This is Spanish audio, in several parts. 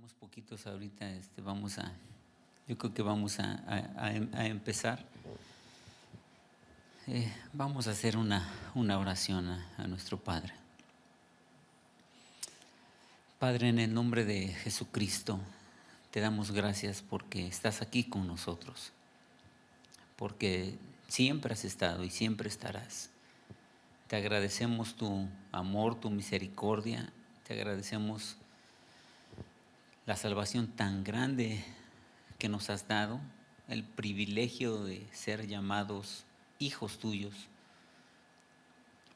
Somos poquitos ahorita, yo creo que vamos a empezar. Vamos a hacer una oración a nuestro Padre. Padre, en el nombre de Jesucristo, te damos gracias porque estás aquí con nosotros, porque siempre has estado y siempre estarás. Te agradecemos tu amor, tu misericordia, te agradecemos la salvación tan grande que nos has dado, el privilegio de ser llamados hijos tuyos.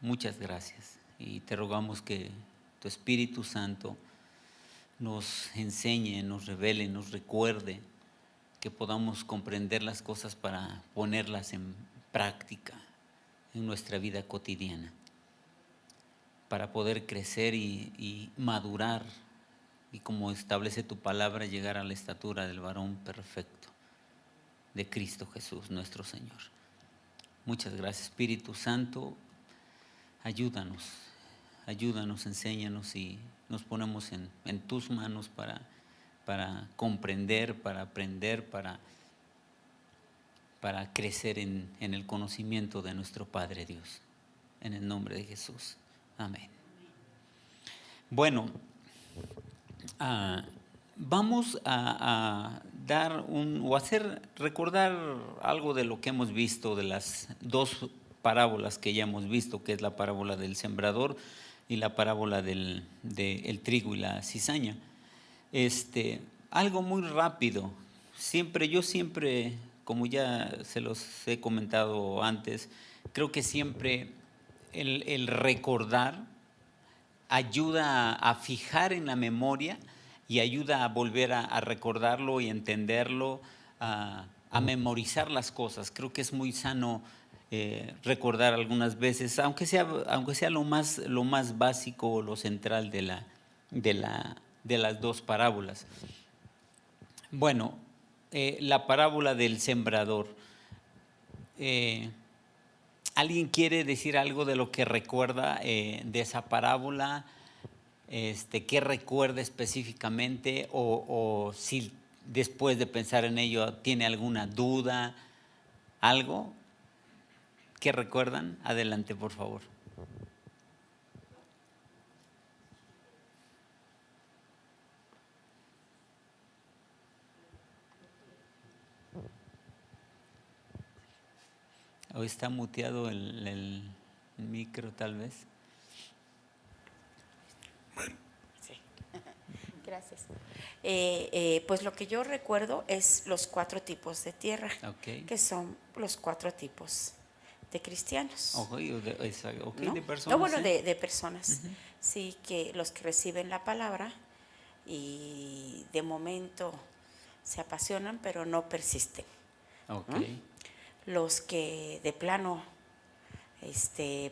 Muchas gracias y te rogamos que tu Espíritu Santo nos enseñe, nos revele, nos recuerde, que podamos comprender las cosas para ponerlas en práctica en nuestra vida cotidiana, para poder crecer y madurar y, como establece tu palabra, llegar a la estatura del varón perfecto de Cristo Jesús, nuestro Señor. Muchas gracias, Espíritu Santo. Ayúdanos, enséñanos y nos ponemos en tus manos para comprender, para aprender, para crecer en el conocimiento de nuestro Padre Dios. En el nombre de Jesús. Amén. Bueno, vamos a dar recordar algo de lo que hemos visto, de las dos parábolas que ya hemos visto, que es la parábola del sembrador y la parábola del trigo y la cizaña. Algo muy rápido. Yo siempre, como ya se los he comentado antes, creo que siempre el recordar ayuda a fijar en la memoria y ayuda a volver a recordarlo y entenderlo, a memorizar las cosas. Creo que es muy sano recordar algunas veces, aunque sea lo más básico o lo central de las dos parábolas. Bueno, la parábola del sembrador. ¿Alguien quiere decir algo de lo que recuerda de esa parábola? ¿Qué recuerda específicamente? O si después de pensar en ello tiene alguna duda, algo. ¿Qué recuerdan? Adelante, por favor. ¿O está muteado el micro, tal vez? Sí, gracias. Pues lo que yo recuerdo es los 4 tipos de tierra, Okay. que son los 4 tipos de cristianos. ¿No? De personas. No, bueno, de personas. Uh-huh. Sí, que los que reciben la palabra y de momento se apasionan, pero no persisten. Okay. Los que de plano,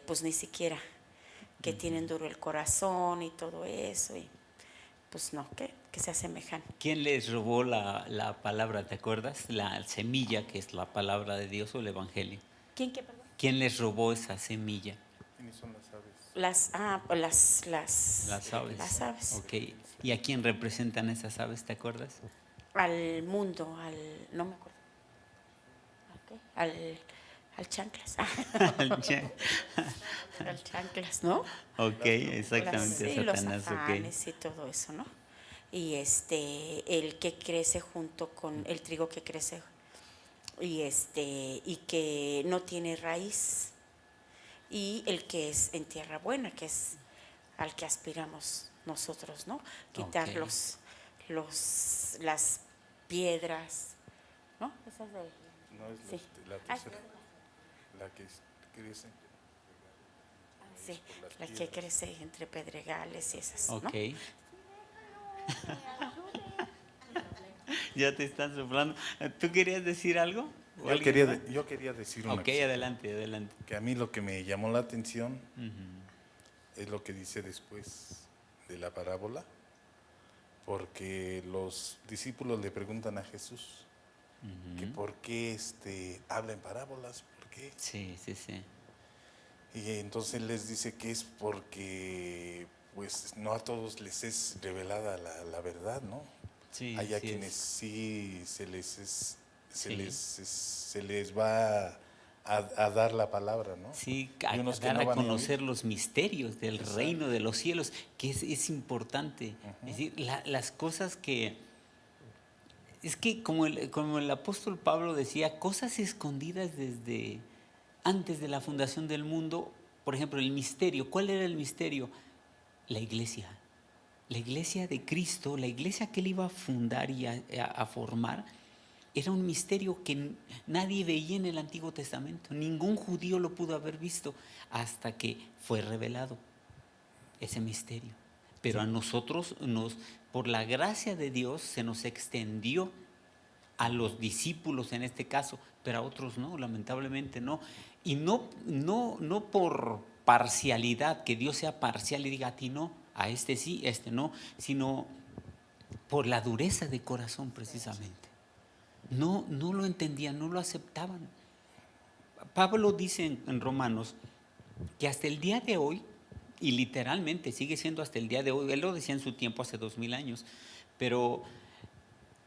pues ni siquiera, que tienen duro el corazón y todo eso, y pues no, que se asemejan. ¿Quién les robó la palabra? ¿Te acuerdas? La semilla, que es la palabra de Dios, o el evangelio. ¿Quién qué, perdón? ¿Quién les robó esa semilla? ¿Quiénes son las aves? Las aves. Las aves. Okay. ¿Y a quién representan esas aves? ¿Te acuerdas? Al mundo, no me acuerdo. Okay. Al chanclas. Al chanclas, ¿no? Ok, exactamente. Sí, Satanás, los afanes, okay. Y todo eso, ¿no? Y el que crece junto con el trigo que crece y que no tiene raíz, y el que es en tierra buena, que es al que aspiramos nosotros, ¿no? Quitar okay. las piedras, ¿no? Esas de... No es sí. La tercera, la que crece. Sí, la que crece entre pedregales y esas, okay. ¿no? Ya te están soplando. ¿Tú querías decir algo? Yo quería decir una cosa. Ok, adelante. Que a mí lo que me llamó la atención es lo que dice después de la parábola, porque los discípulos le preguntan a Jesús que por qué habla en parábolas, ¿por qué? Sí. Y entonces les dice que es porque pues no a todos les es revelada la verdad, ¿no? Sí, hay a así quienes es. sí Sí. se les va a dar la palabra, ¿no? Sí, Y a unos que dar no a van a oír. conocer los misterios del Exacto. reino de los cielos, que es importante. Es decir, las cosas que... Es que como el apóstol Pablo decía, cosas escondidas desde antes de la fundación del mundo, por ejemplo, el misterio. ¿Cuál era el misterio? La iglesia. La iglesia de Cristo, la iglesia que él iba a fundar y a formar, era un misterio que nadie veía en el Antiguo Testamento. Ningún judío lo pudo haber visto hasta que fue revelado ese misterio. Pero Sí. a nosotros, por la gracia de Dios, se nos extendió a los discípulos en este caso, pero a otros no, lamentablemente no. Y no por parcialidad, que Dios sea parcial y diga a ti no, a este sí, a este no, sino por la dureza de corazón precisamente. No lo entendían, no lo aceptaban. Pablo dice en Romanos que hasta el día de hoy, y literalmente sigue siendo hasta el día de hoy, él lo decía en su tiempo hace 2000 años, pero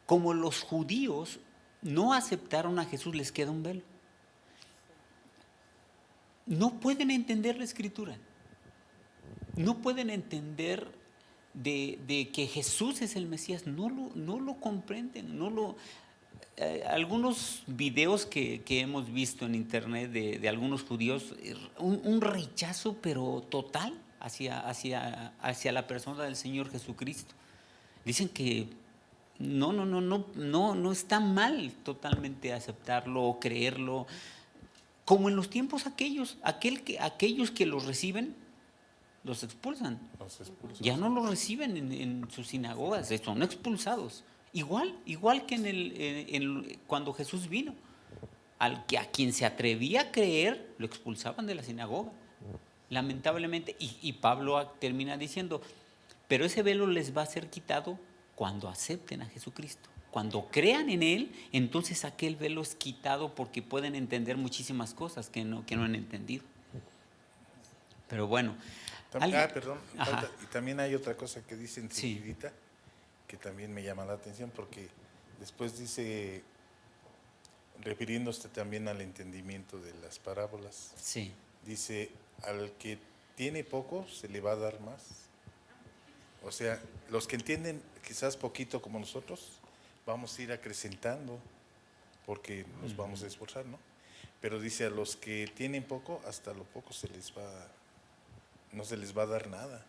como los judíos no aceptaron a Jesús, les queda un velo. No pueden entender la escritura, no pueden entender de que Jesús es el Mesías, no lo comprenden, algunos videos que hemos visto en internet de algunos judíos, un rechazo pero total hacia la persona del Señor Jesucristo. Dicen que no está mal totalmente aceptarlo o creerlo, como en los tiempos aquellos que los reciben, los expulsan. Los expulsos. Ya no los reciben en sus sinagogas, son expulsados. Igual que cuando Jesús vino. A quien se atrevía a creer, lo expulsaban de la sinagoga. Lamentablemente, y Pablo termina diciendo, pero ese velo les va a ser quitado cuando acepten a Jesucristo. Cuando crean en Él, entonces aquel velo es quitado porque pueden entender muchísimas cosas que no han entendido. Pero bueno. Perdón, Ajá. y también hay otra cosa que dice Sí. enseguidita, que también me llama la atención, porque después dice, refiriéndose también al entendimiento de las parábolas, Sí. dice, al que tiene poco se le va a dar más. O sea, los que entienden quizás poquito como nosotros, vamos a ir acrecentando porque nos vamos a esforzar, ¿no? Pero dice, a los que tienen poco, hasta lo poco no se les va a dar nada,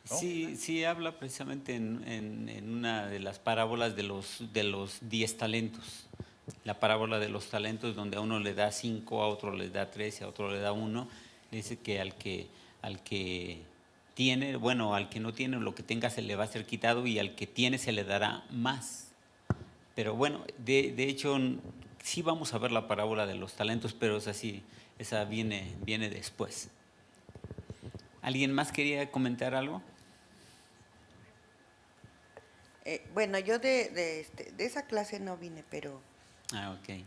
¿no? Sí, habla precisamente en una de las parábolas de los 10 talentos. La parábola de los talentos, donde a uno le da 5, a otro le da 3, a otro le da 1. Dice que al que tiene, bueno, al que no tiene, lo que tenga se le va a ser quitado, y al que tiene se le dará más. Pero bueno, de hecho, sí vamos a ver la parábola de los talentos, pero esa viene después. ¿Alguien más quería comentar algo? Bueno, yo de esa clase no vine, pero Ok.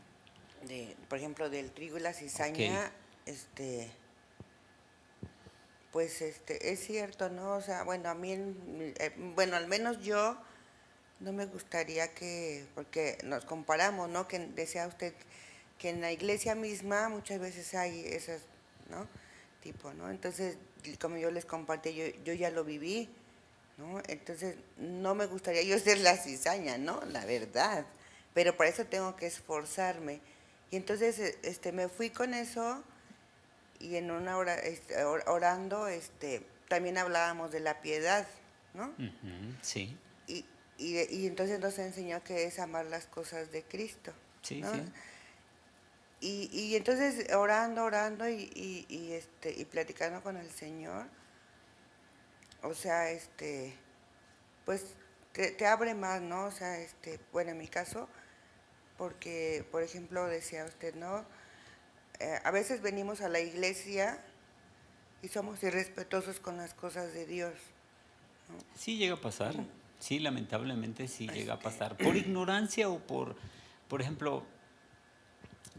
por ejemplo, del trigo y la cizaña, pues es cierto, ¿no? O sea, bueno, a mí, bueno, al menos yo no me gustaría porque nos comparamos, ¿no? Que decía usted que en la iglesia misma muchas veces hay esas, ¿no? Tipo, ¿no? Entonces, como yo les compartí, yo ya lo viví, ¿no? Entonces, no me gustaría yo ser la cizaña, ¿no? La verdad. Pero para eso tengo que esforzarme. Y entonces, me fui con eso, y en una hora, orando, también hablábamos de la piedad, ¿no? Sí, Y entonces nos enseñó que es amar las cosas de Cristo, sí, ¿no? sí. Y entonces orando y platicando con el Señor, o sea, pues te abre más, ¿no? O sea, bueno, en mi caso, porque, por ejemplo, decía usted, ¿no? A veces venimos a la iglesia y somos irrespetuosos con las cosas de Dios, ¿no? Sí llega a pasar. Sí, lamentablemente sí llega a pasar. Por ignorancia o por ejemplo,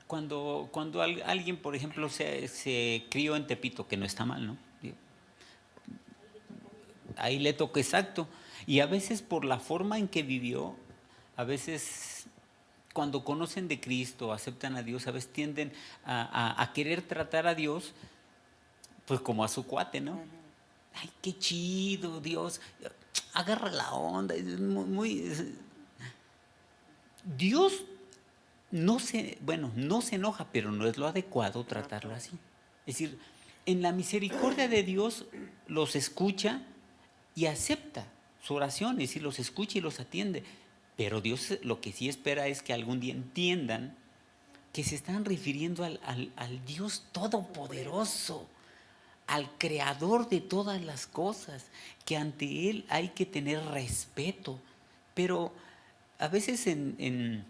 cuando alguien, por ejemplo, se crió en Tepito, que no está mal, ¿no? ahí le toca exacto. Y a veces por la forma en que vivió, a veces cuando conocen de Cristo, aceptan a Dios, a veces tienden a querer tratar a Dios pues como a su cuate, ¿no? Ay, qué chido, Dios, agarra la onda. Dios no se enoja, pero no es lo adecuado tratarlo así. Es decir, en la misericordia de Dios los escucha y acepta su oración, es decir, los escucha y los atiende. Pero Dios lo que sí espera es que algún día entiendan que se están refiriendo al Dios Todopoderoso, al Creador de todas las cosas, que ante Él hay que tener respeto. Pero a veces en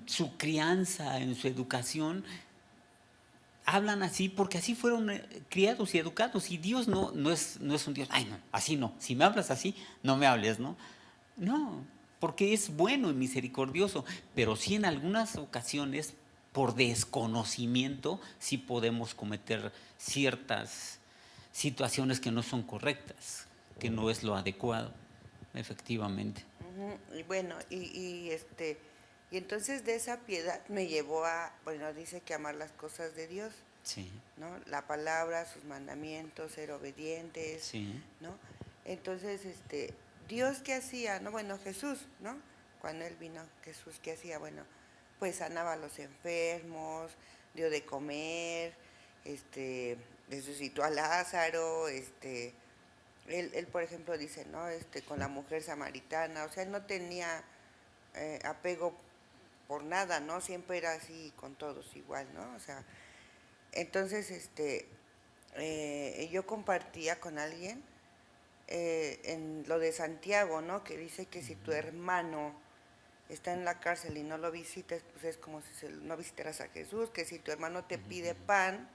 su crianza, en su educación, hablan así porque así fueron criados y educados. Y Dios no es un Dios, ay no, así no, si me hablas así, no me hables, ¿no? No, porque es bueno y misericordioso, pero sí en algunas ocasiones, por desconocimiento, sí podemos cometer ciertas situaciones que no son correctas, que no es lo adecuado, efectivamente. Y bueno, y entonces de esa piedad me llevó a, bueno, dice que amar las cosas de Dios, Sí, ¿no? La palabra, sus mandamientos, ser obedientes, sí. ¿no? Entonces, Dios, ¿qué hacía? No, bueno, Jesús, ¿no? Cuando Él vino, Jesús, ¿qué hacía? Bueno, pues sanaba a los enfermos, dio de comer, resucitó a Lázaro, él, por ejemplo, dice, ¿no? Con la mujer samaritana, o sea, él no tenía apego por nada, ¿no? Siempre era así con todos igual, ¿no? O sea, entonces, yo compartía con alguien en lo de Santiago, ¿no? Que dice que si tu hermano está en la cárcel y no lo visitas, pues es como si no visitaras a Jesús, que si tu hermano te pide pan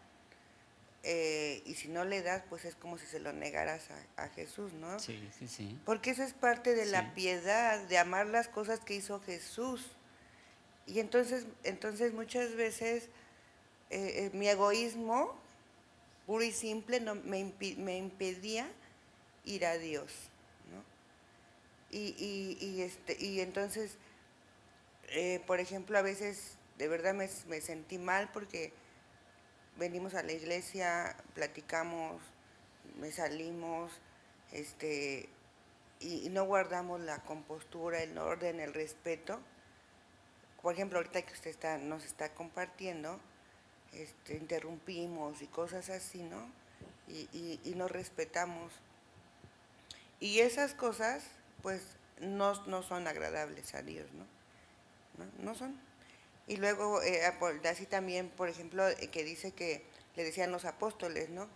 y si no le das, pues es como si se lo negaras a Jesús, ¿no? Sí, sí, sí. Porque eso es parte de Sí. la piedad, de amar las cosas que hizo Jesús. Y entonces muchas veces mi egoísmo puro y simple me impedía ir a Dios, ¿no? Y entonces, por ejemplo, a veces de verdad me sentí mal porque venimos a la iglesia, platicamos, me salimos, y no guardamos la compostura, el orden, el respeto. Por ejemplo, ahorita que usted nos está compartiendo, interrumpimos y cosas así, ¿no? Y no respetamos. Y esas cosas, pues, no son agradables a Dios, ¿no? No son. Y luego, así también, por ejemplo, que dice que le decían los apóstoles, ¿no?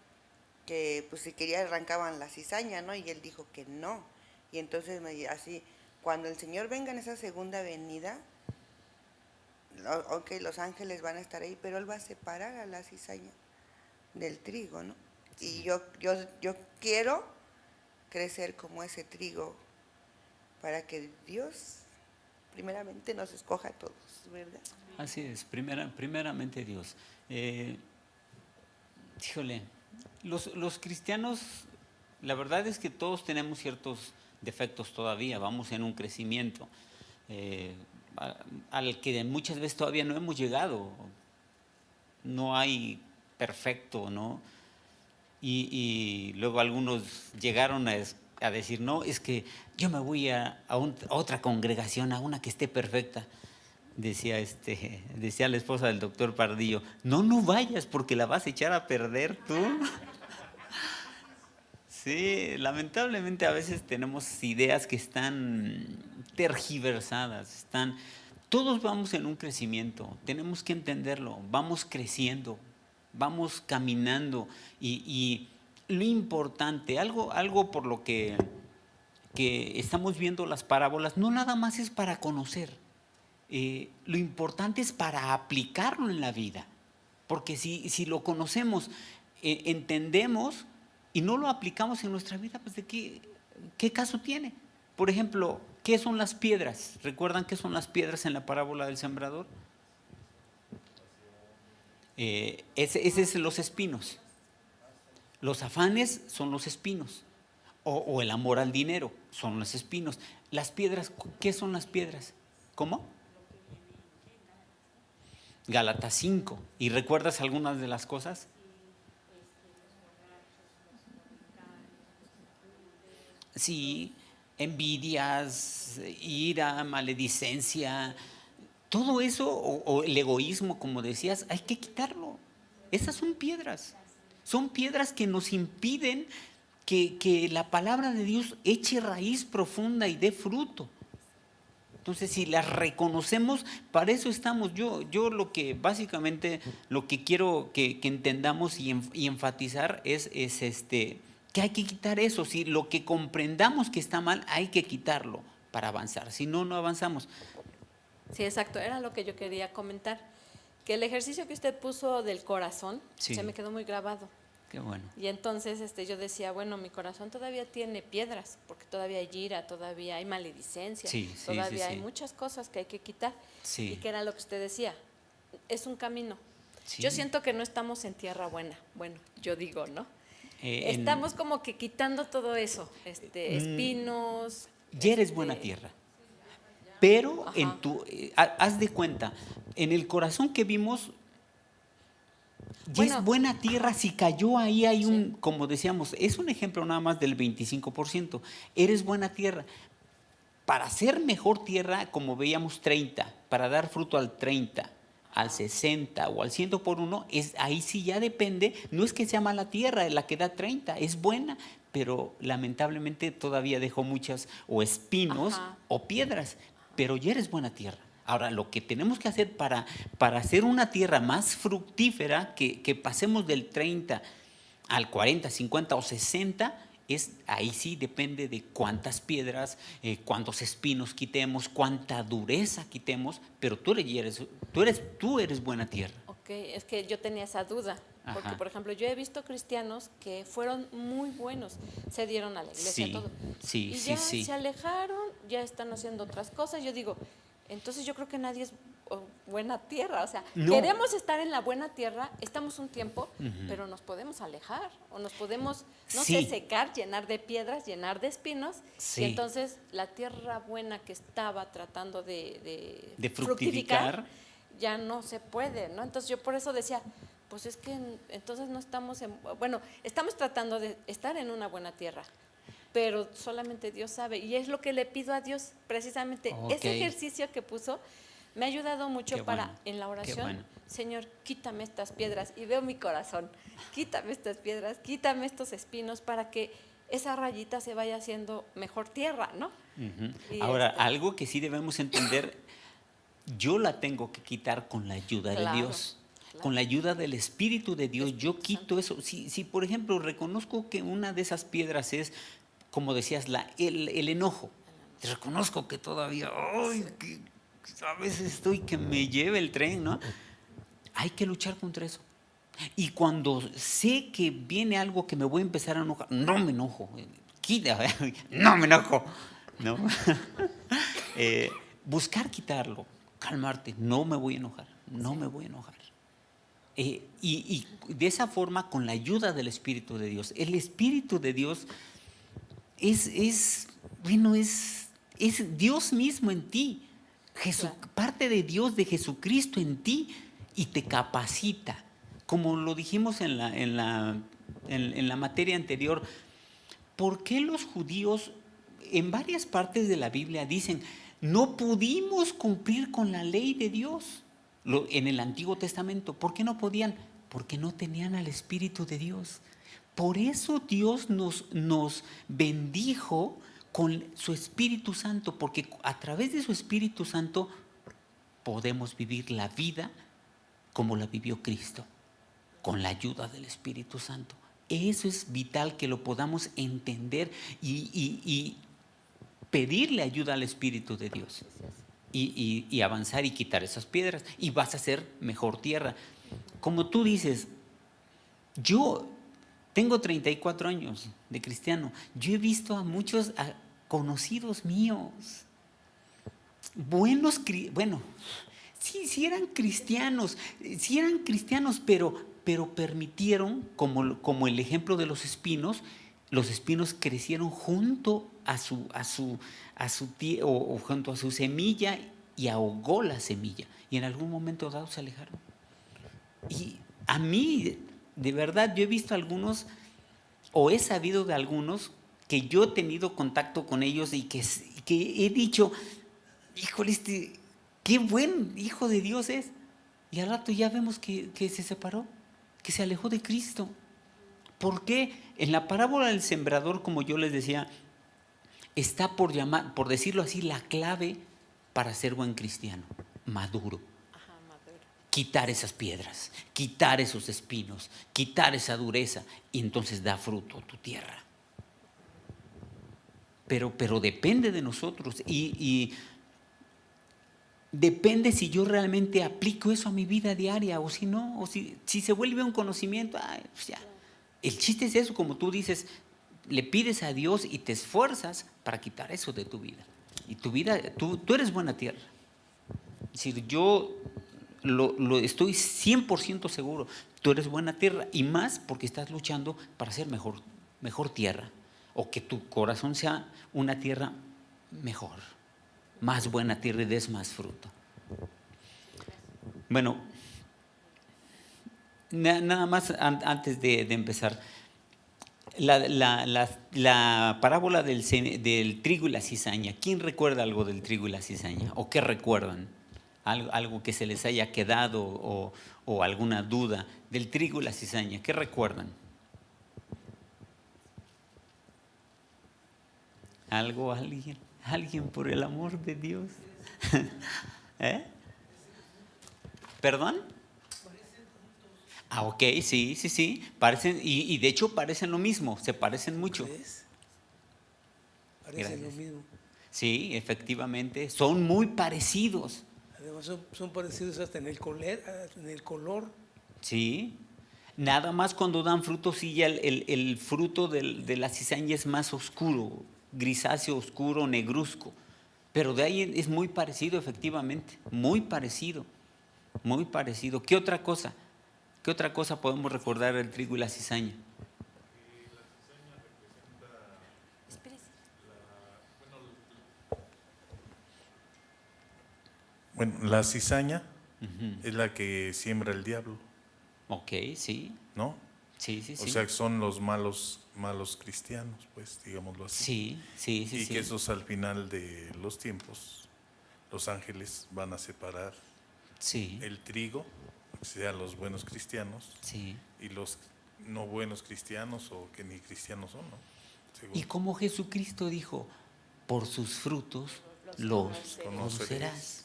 Que pues si quería arrancaban la cizaña, ¿no? Y él dijo que no. Y entonces, así, cuando el Señor venga en esa segunda venida, ok, los ángeles van a estar ahí, pero Él va a separar a la cizaña del trigo, ¿no? Sí. Y yo quiero crecer como ese trigo para que Dios primeramente nos escoja a todos, ¿verdad? Así es, primeramente Dios. Híjole, los cristianos, la verdad es que todos tenemos ciertos defectos todavía, vamos en un crecimiento al que muchas veces todavía no hemos llegado. No hay perfecto, ¿no? Y luego algunos llegaron a decir, no, es que yo me voy a otra congregación, a una que esté perfecta. Decía la esposa del doctor Pardillo, no vayas porque la vas a echar a perder tú. Sí, lamentablemente a veces tenemos ideas que están tergiversadas, todos vamos en un crecimiento, tenemos que entenderlo, vamos creciendo, vamos caminando y lo importante, algo por lo que estamos viendo las parábolas, no nada más es para conocer, lo importante es para aplicarlo en la vida, porque si lo conocemos, entendemos y no lo aplicamos en nuestra vida, pues ¿de qué caso tiene? Por ejemplo, ¿qué son las piedras? ¿Recuerdan qué son las piedras en la parábola del sembrador? Ese es los espinos. Los afanes son los espinos, o el amor al dinero son los espinos. Las piedras, ¿qué son las piedras? ¿Cómo? Gálatas 5. ¿Y recuerdas algunas de las cosas? Sí, envidias, ira, maledicencia, todo eso, o el egoísmo, como decías, hay que quitarlo. Esas son piedras que nos impiden que la palabra de Dios eche raíz profunda y dé fruto. Entonces, si las reconocemos, para eso estamos. Yo lo que básicamente lo que quiero que entendamos y enfatizar es que hay que quitar eso. Si lo que comprendamos que está mal, hay que quitarlo para avanzar. Si no, no avanzamos. Sí, exacto. Era lo que yo quería comentar. Que el ejercicio que usted puso del corazón Sí. se me quedó muy grabado. Qué bueno. Y entonces yo decía, bueno, mi corazón todavía tiene piedras, porque todavía hay ira, todavía hay maledicencia, Sí, todavía hay sí. muchas cosas que hay que quitar. Sí. Y que era lo que usted decía, es un camino. Sí. Yo siento que no estamos en tierra buena, bueno, yo digo, ¿no? En- Estamos como que quitando todo eso, espinos. Ya eres buena tierra. Pero Ajá. haz de cuenta, en el corazón que vimos, ya Bueno, es buena tierra. Si cayó ahí, hay un, Sí. como decíamos, es un ejemplo nada más del 25%. Eres buena tierra. Para ser mejor tierra, como veíamos, 30, para dar fruto al 30, al 60 o al 100 por uno, ahí sí ya depende. No es que sea mala tierra la que da 30, es buena, pero lamentablemente todavía dejó muchas o espinos Ajá. o piedras, pero ya eres buena tierra. Ahora, lo que tenemos que hacer para hacer una tierra más fructífera, que pasemos del 30 al 40, 50 o 60, ahí sí depende de cuántas piedras, cuántos espinos quitemos, cuánta dureza quitemos, pero tú eres buena tierra. Ok, es que yo tenía esa duda, porque Ajá. por ejemplo yo he visto cristianos que fueron muy buenos, se dieron a la iglesia, Sí, todo, sí, y sí, ya sí. se alejaron, ya están haciendo otras cosas. Yo digo, entonces yo creo que nadie es buena tierra, o sea, No. queremos estar en la buena tierra, estamos un tiempo, pero nos podemos alejar, o nos podemos, no Sí. sé, secar, llenar de piedras, llenar de espinos, Sí. y entonces la tierra buena que estaba tratando de De fructificar. ya no se puede, ¿no? Entonces yo por eso decía, pues es que entonces no estamos bueno, estamos tratando de estar en una buena tierra, pero solamente Dios sabe, y es lo que le pido a Dios, precisamente. Ok. Ese ejercicio que puso me ha ayudado mucho Qué para, bueno, en la qué oración, bueno. Señor, quítame estas piedras, y veo mi corazón, quítame estas piedras, quítame estos espinos, para que esa rayita se vaya haciendo mejor tierra, ¿no? Ujú. Y Ahora, algo que sí debemos entender, yo la tengo que quitar con la ayuda de Claro, Dios. claro. Con la ayuda del Espíritu de Dios, yo Espíritu quito eso. Si, por ejemplo, reconozco que una de esas piedras es, como decías, el enojo. Reconozco que todavía, ay, que a veces estoy que me lleve el tren, ¿no? Hay que luchar contra eso. Y cuando sé que viene algo que me voy a empezar a enojar, no me enojo, no me enojo, ¿no? Buscar quitarlo, calmarte, no me voy a enojar, no me voy a enojar. Y de esa forma, con la ayuda del Espíritu de Dios, el Espíritu de Dios es Dios mismo en ti, Claro. parte de Dios, de Jesucristo en ti, y te capacita. Como lo dijimos en la materia anterior, ¿por qué los judíos en varias partes de la Biblia dicen, no pudimos cumplir con la ley de Dios? En el Antiguo Testamento, ¿por qué no podían? Porque no tenían al Espíritu de Dios. Por eso Dios nos bendijo con su Espíritu Santo, porque a través de su Espíritu Santo podemos vivir la vida como la vivió Cristo, con la ayuda del Espíritu Santo. Eso es vital, que lo podamos entender y pedirle ayuda al Espíritu de Dios. Y avanzar y quitar esas piedras, y vas a ser mejor tierra. Como tú dices, yo tengo 34 años de cristiano, yo he visto a muchos conocidos míos, sí eran cristianos, pero pero permitieron, como el ejemplo de los espinos crecieron junto a su o junto a su semilla y ahogó la semilla. Y en algún momento dado se alejaron. Y a mí, de verdad, yo he visto algunos, o he sabido de algunos, que yo he tenido contacto con ellos y que he dicho, híjole, qué buen hijo de Dios es. Y al rato ya vemos que se separó, que se alejó de Cristo. ¿Por qué? En la parábola del sembrador, como yo les decía, está por decirlo así, la clave para ser buen cristiano, maduro. Ajá, maduro. Quitar esas piedras, quitar esos espinos, quitar esa dureza, y entonces da fruto tu tierra. Pero depende de nosotros y depende si yo realmente aplico eso a mi vida diaria o si no, o si se vuelve un conocimiento, pues ya. El chiste es eso, como tú dices, le pides a Dios y te esfuerzas para quitar eso de tu vida. Y tu vida, tú eres buena tierra. Es decir, yo lo estoy 100% seguro, tú eres buena tierra y más porque estás luchando para ser mejor tierra o que tu corazón sea una tierra mejor, más buena tierra y des más fruto. Bueno, nada más antes de empezar, la parábola del trigo y la cizaña. ¿Quién recuerda algo del trigo y la cizaña? ¿O qué recuerdan? Algo que se les haya quedado o alguna duda del trigo y la cizaña. ¿Qué recuerdan? ¿Alguien por el amor de Dios? ¿Eh? ¿Perdón? Ok, sí, parecen, y de hecho parecen lo mismo, se parecen mucho. Parecen lo mismo. Sí, efectivamente, son muy parecidos. Además son parecidos hasta en el color. Sí, nada más cuando dan fruto, sí, ya el fruto de la cizaña es más oscuro, grisáceo, oscuro, negruzco. Pero de ahí es muy parecido, efectivamente, muy parecido. ¿Qué otra cosa? ¿Qué otra cosa podemos recordar del trigo y la cizaña? Bueno, la cizaña es la que siembra el diablo, Ok, sí, ¿no? sí. O sea, que son los malos cristianos, pues, digámoslo así. Sí. Y que esos al final de los tiempos, los ángeles van a separar Sí, el trigo, sean los buenos cristianos, sí. y los no buenos cristianos o que ni cristianos son, ¿no? Según. Y como Jesucristo dijo, por sus frutos los conocerás.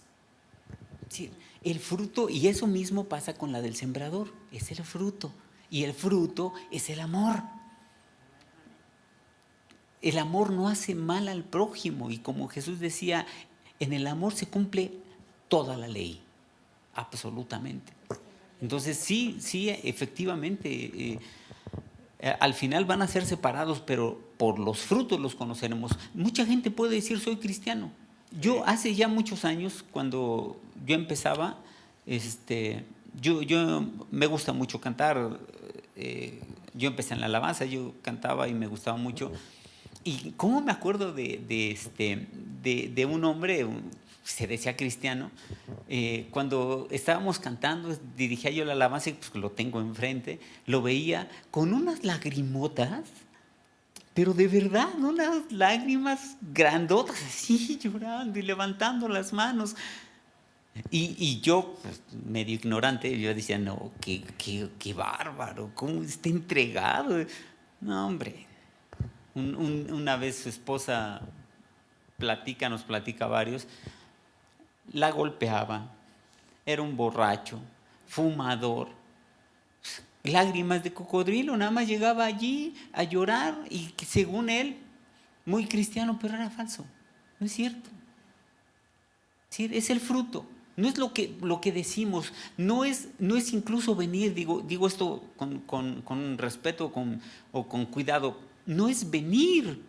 Sí, el fruto, y eso mismo pasa con la del sembrador, es el fruto. Y el fruto es el amor. El amor no hace mal al prójimo, y como Jesús decía, en el amor se cumple toda la ley, absolutamente. Entonces sí, efectivamente, al final van a ser separados, pero por los frutos los conoceremos. Mucha gente puede decir soy cristiano. Yo hace ya muchos años, cuando yo empezaba, yo me gusta mucho cantar. Yo empecé en la alabanza, yo cantaba y me gustaba mucho. Y cómo me acuerdo de un hombre, se decía cristiano, cuando estábamos cantando, dirigía yo la alabanza y pues lo tengo enfrente, lo veía con unas lagrimotas, pero de verdad, unas lágrimas grandotas, así llorando y levantando las manos. Y yo, pues, medio ignorante, yo decía, no, qué bárbaro, cómo está entregado. No, hombre. Una vez su esposa nos platica varios, la golpeaba, era un borracho, fumador, lágrimas de cocodrilo, nada más llegaba allí a llorar y según él, muy cristiano, pero era falso, no es cierto. Sí, es el fruto, no es lo que decimos, no es incluso venir, digo esto con respeto o con cuidado, no es venir,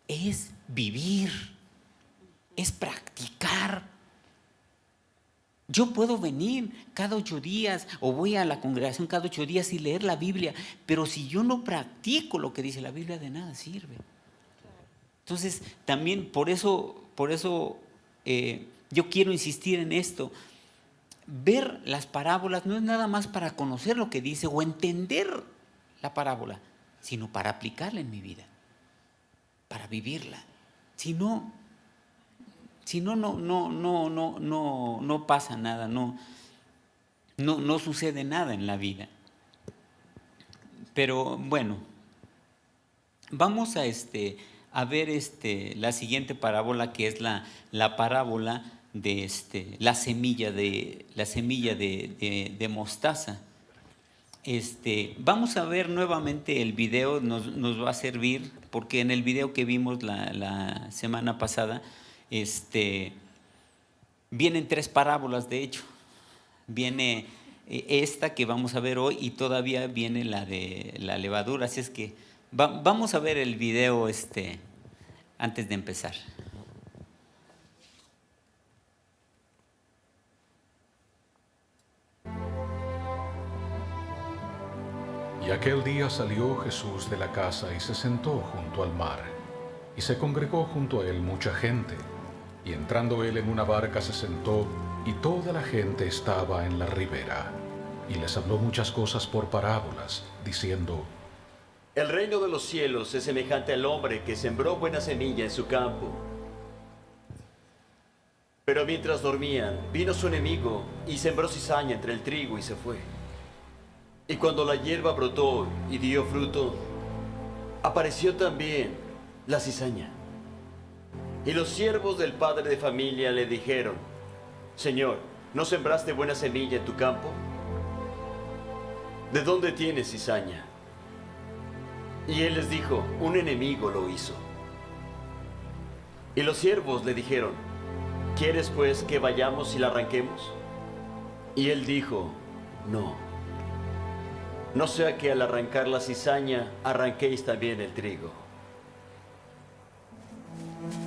es vivir, es practicar. Yo puedo venir cada 8 días o voy a la congregación cada 8 días y leer la Biblia, pero si yo no practico lo que dice la Biblia, de nada sirve. Entonces, también por eso yo quiero insistir en esto. Ver las parábolas no es nada más para conocer lo que dice o entender la parábola, sino para aplicarla en mi vida, para vivirla. Si no, no pasa nada, no sucede nada en la vida. Pero bueno, vamos a ver la siguiente parábola, que es la parábola de la semilla de mostaza. Vamos a ver nuevamente el video, nos va a servir, porque en el video que vimos la semana pasada, vienen 3 parábolas, de hecho. Viene esta que vamos a ver hoy y todavía viene la de la levadura. Así es que vamos a ver el video antes de empezar. Y aquel día salió Jesús de la casa y se sentó junto al mar, y se congregó junto a él mucha gente. Y entrando él en una barca se sentó, y toda la gente estaba en la ribera. Y les habló muchas cosas por parábolas, diciendo: El reino de los cielos es semejante al hombre que sembró buena semilla en su campo. Pero mientras dormían, vino su enemigo y sembró cizaña entre el trigo y se fue. Y cuando la hierba brotó y dio fruto, apareció también la cizaña. Y los siervos del padre de familia le dijeron: Señor, ¿no sembraste buena semilla en tu campo? ¿De dónde tienes cizaña? Y él les dijo: un enemigo lo hizo. Y los siervos le dijeron: ¿quieres pues que vayamos y la arranquemos? Y él dijo: no sea que al arrancar la cizaña arranquéis también el trigo.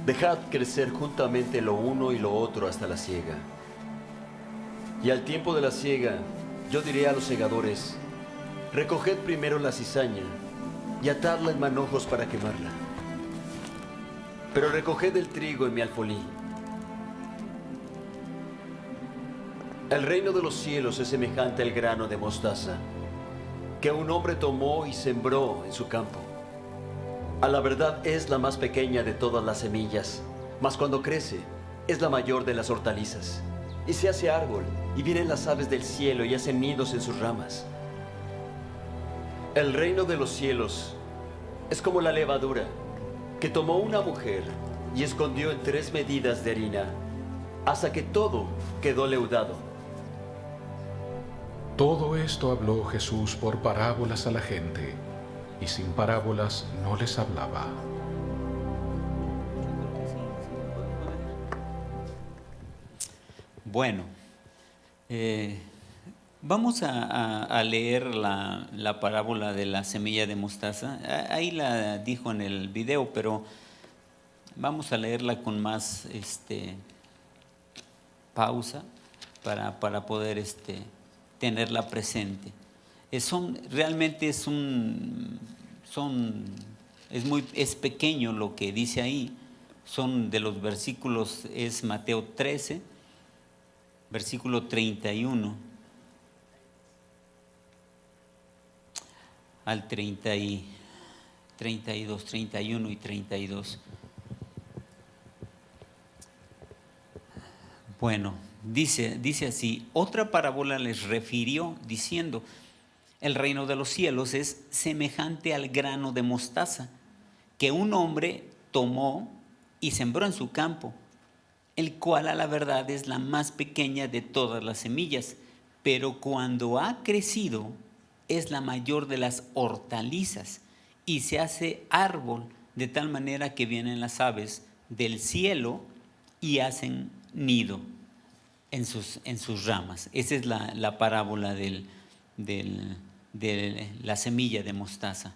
Dejad crecer juntamente lo uno y lo otro hasta la siega. Y al tiempo de la siega, yo diré a los segadores: recoged primero la cizaña y atadla en manojos para quemarla. Pero recoged el trigo en mi alfolí. El reino de los cielos es semejante al grano de mostaza, que un hombre tomó y sembró en su campo. A la verdad es la más pequeña de todas las semillas, mas cuando crece es la mayor de las hortalizas, y se hace árbol, y vienen las aves del cielo y hacen nidos en sus ramas. El reino de los cielos es como la levadura, que tomó una mujer y escondió en 3 medidas de harina, hasta que todo quedó leudado. Todo esto habló Jesús por parábolas a la gente, y sin parábolas no les hablaba. Bueno, vamos a leer la parábola de la semilla de mostaza. Ahí la dijo en el video, pero vamos a leerla con más pausa para poder tenerla presente. Realmente es pequeño lo que dice ahí. Son de los versículos, es Mateo 13, versículo 31 al 32, 31 y 32. Bueno, dice así: otra parábola les refirió diciendo: el reino de los cielos es semejante al grano de mostaza que un hombre tomó y sembró en su campo, el cual a la verdad es la más pequeña de todas las semillas, pero cuando ha crecido es la mayor de las hortalizas y se hace árbol, de tal manera que vienen las aves del cielo y hacen nido en sus ramas. Esa es la parábola de la semilla de mostaza.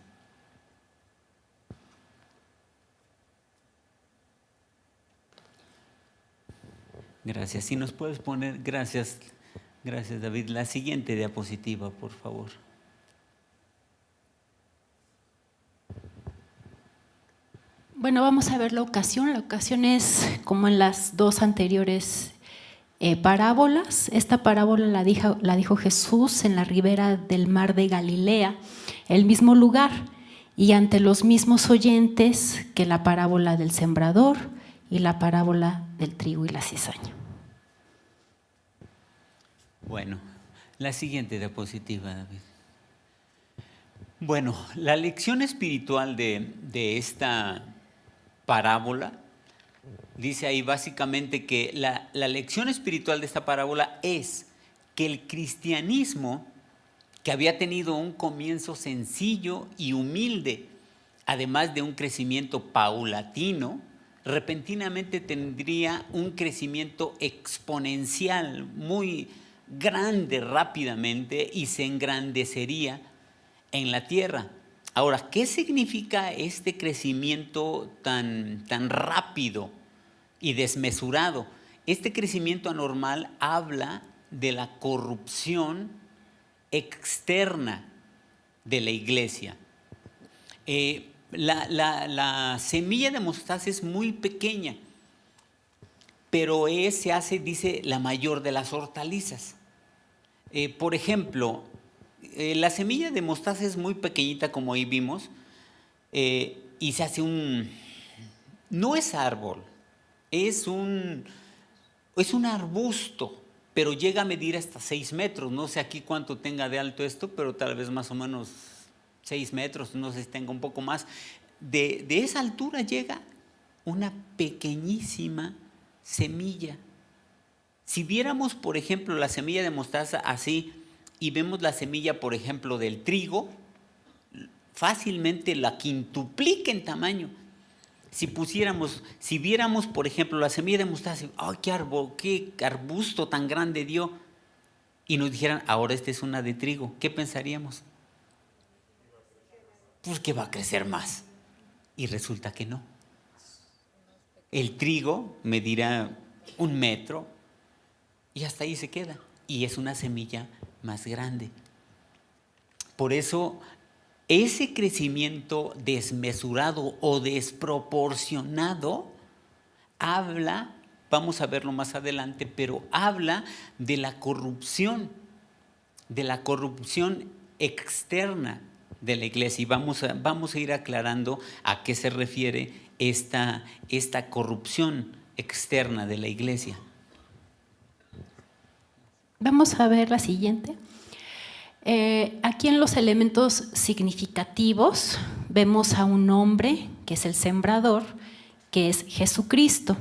Gracias. Si nos puedes poner, gracias David, la siguiente diapositiva, por favor. Bueno, vamos a ver la ocasión. La ocasión es como en las dos anteriores parábolas. Esta parábola la dijo Jesús en la ribera del mar de Galilea, el mismo lugar, y ante los mismos oyentes que la parábola del sembrador y la parábola del trigo y la cizaña. Bueno, la siguiente diapositiva, David. Bueno, la lección espiritual de esta parábola, dice ahí básicamente que la lección espiritual de esta parábola es que el cristianismo, que había tenido un comienzo sencillo y humilde, además de un crecimiento paulatino, repentinamente tendría un crecimiento exponencial muy grande rápidamente y se engrandecería en la tierra. Ahora, ¿qué significa este crecimiento tan rápido y desmesurado? Este crecimiento anormal habla de la corrupción externa de la iglesia. La semilla de mostaza es muy pequeña, pero se hace, dice, la mayor de las hortalizas. Por ejemplo, la semilla de mostaza es muy pequeñita, como ahí vimos, y se hace no es árbol, es un arbusto, pero llega a medir hasta 6 metros. No sé aquí cuánto tenga de alto esto, pero tal vez más o menos 6 metros, no sé si tenga un poco más. De esa altura llega una pequeñísima semilla. Si viéramos, por ejemplo, la semilla de mostaza así y vemos la semilla, por ejemplo, del trigo, fácilmente la quintuplica en tamaño. Si viéramos, por ejemplo, la semilla de mostaza, ¡ay, qué arbusto tan grande dio! Y nos dijeran, ahora esta es una de trigo, ¿qué pensaríamos? Pues que va a crecer más. Y resulta que no. El trigo medirá 1 metro y hasta ahí se queda. Y es una semilla más grande. Por eso, ese crecimiento desmesurado o desproporcionado habla, vamos a verlo más adelante, pero habla de la corrupción externa de la iglesia. Y vamos a ir aclarando a qué se refiere esta corrupción externa de la iglesia. Vamos a ver la siguiente. Aquí en los elementos significativos vemos a un hombre que es el sembrador, que es Jesucristo.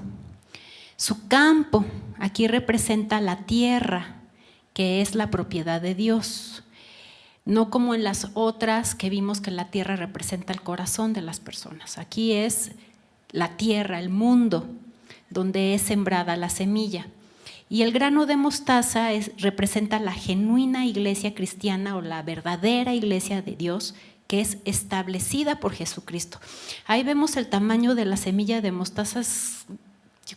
Su campo aquí representa la tierra, que es la propiedad de Dios. No como en las otras que vimos que la tierra representa el corazón de las personas. Aquí es la tierra, el mundo, donde es sembrada la semilla. Y el grano de mostaza representa la genuina iglesia cristiana o la verdadera iglesia de Dios, que es establecida por Jesucristo. Ahí vemos el tamaño de la semilla de mostaza,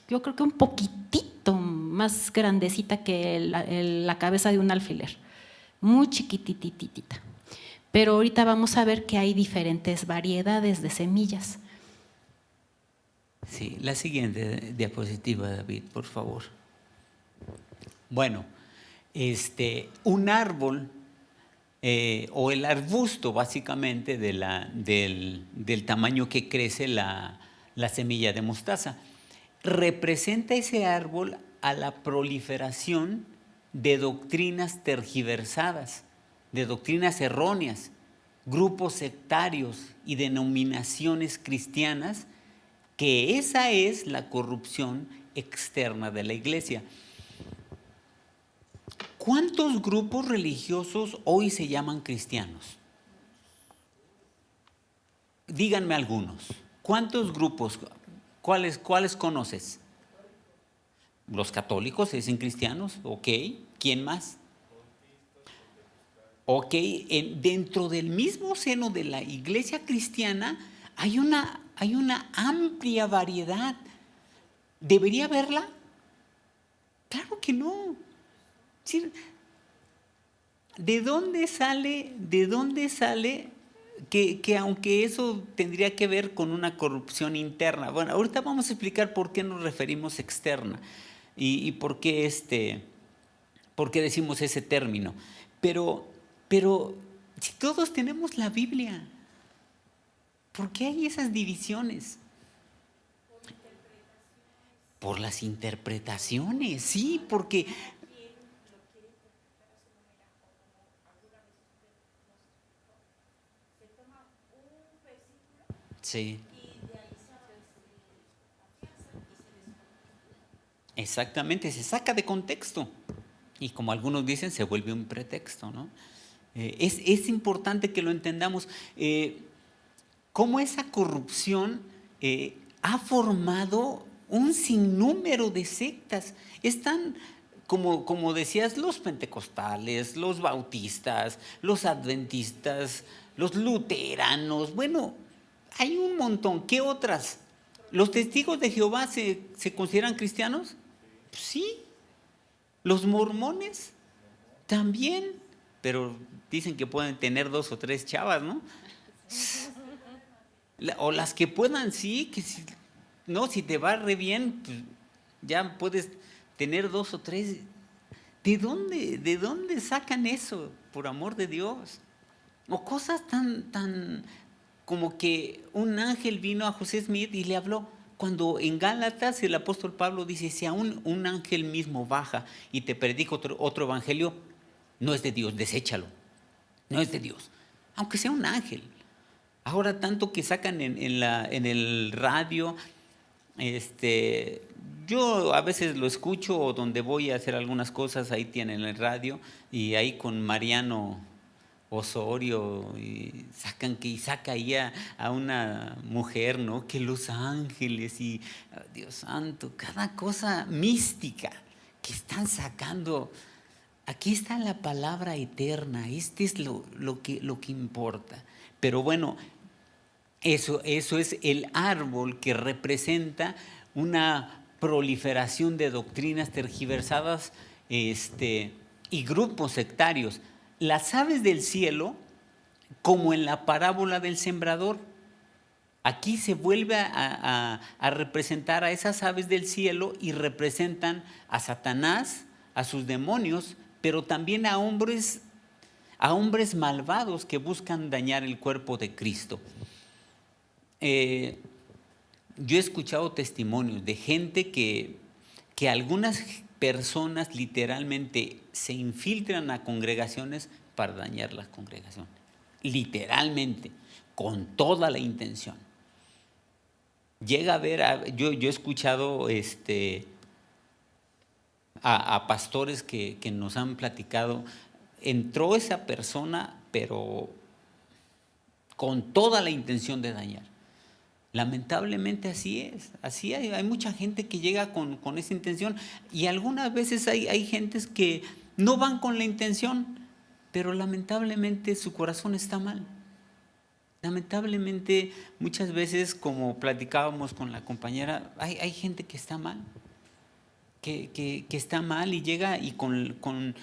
yo creo que un poquitito más grandecita que la cabeza de un alfiler, muy chiquitititita. Pero ahorita vamos a ver que hay diferentes variedades de semillas. Sí, la siguiente diapositiva, David, por favor. Bueno, un árbol o el arbusto básicamente del tamaño que crece la semilla de mostaza, representa ese árbol a la proliferación de doctrinas tergiversadas, de doctrinas erróneas, grupos sectarios y denominaciones cristianas, que esa es la corrupción externa de la iglesia. ¿Cuántos grupos religiosos hoy se llaman cristianos? Díganme algunos. ¿Cuántos grupos? ¿Cuáles conoces? Los católicos se dicen cristianos, ok. ¿Quién más? Ok, dentro del mismo seno de la iglesia cristiana hay una amplia variedad. ¿Debería haberla? Claro que no. Sí, ¿de dónde sale que aunque eso tendría que ver con una corrupción interna? Bueno, ahorita vamos a explicar por qué nos referimos externa y por qué decimos ese término. Pero si todos tenemos la Biblia, ¿por qué hay esas divisiones? Por las interpretaciones, sí, porque sí. Exactamente, se saca de contexto y como algunos dicen, se vuelve un pretexto, ¿no? Es importante que lo entendamos. Cómo esa corrupción ha formado un sinnúmero de sectas. Están, como decías, los pentecostales, los bautistas, los adventistas, los luteranos. Bueno, hay un montón. ¿Qué otras? ¿Los testigos de Jehová se consideran cristianos? Sí. ¿Los mormones? También. Pero dicen que pueden tener 2 o 3 chavas, ¿no? O las que puedan, sí, que si te va re bien, pues ya puedes tener 2 o 3. ¿De dónde sacan eso, por amor de Dios? O cosas tan como que un ángel vino a José Smith y le habló. Cuando en Gálatas el apóstol Pablo dice, si aún un ángel mismo baja y te predica otro evangelio, no es de Dios, deséchalo. No es de Dios, aunque sea un ángel. Ahora tanto que sacan en el radio, yo a veces lo escucho o donde voy a hacer algunas cosas, ahí tienen el radio y ahí con Mariano Osorio y saca ahí a una mujer, ¿no? Que los ángeles y Dios santo, cada cosa mística que están sacando. Aquí está la palabra eterna, es lo que importa. Pero bueno, eso es el árbol que representa una proliferación de doctrinas tergiversadas y grupos sectarios. Las aves del cielo, como en la parábola del sembrador, aquí se vuelve a representar a esas aves del cielo y representan a Satanás, a sus demonios, pero también a hombres malvados que buscan dañar el cuerpo de Cristo. Yo he escuchado testimonios de gente que algunas personas literalmente se infiltran a congregaciones para dañar las congregaciones. Literalmente, con toda la intención. Llega a ver, yo he escuchado a pastores que nos han platicado, entró esa persona, pero con toda la intención de dañar. Lamentablemente así es, así hay mucha gente que llega con esa intención y algunas veces hay gentes que no van con la intención, pero lamentablemente su corazón está mal. Lamentablemente muchas veces, como platicábamos con la compañera, hay gente que está mal, que está mal y llega y con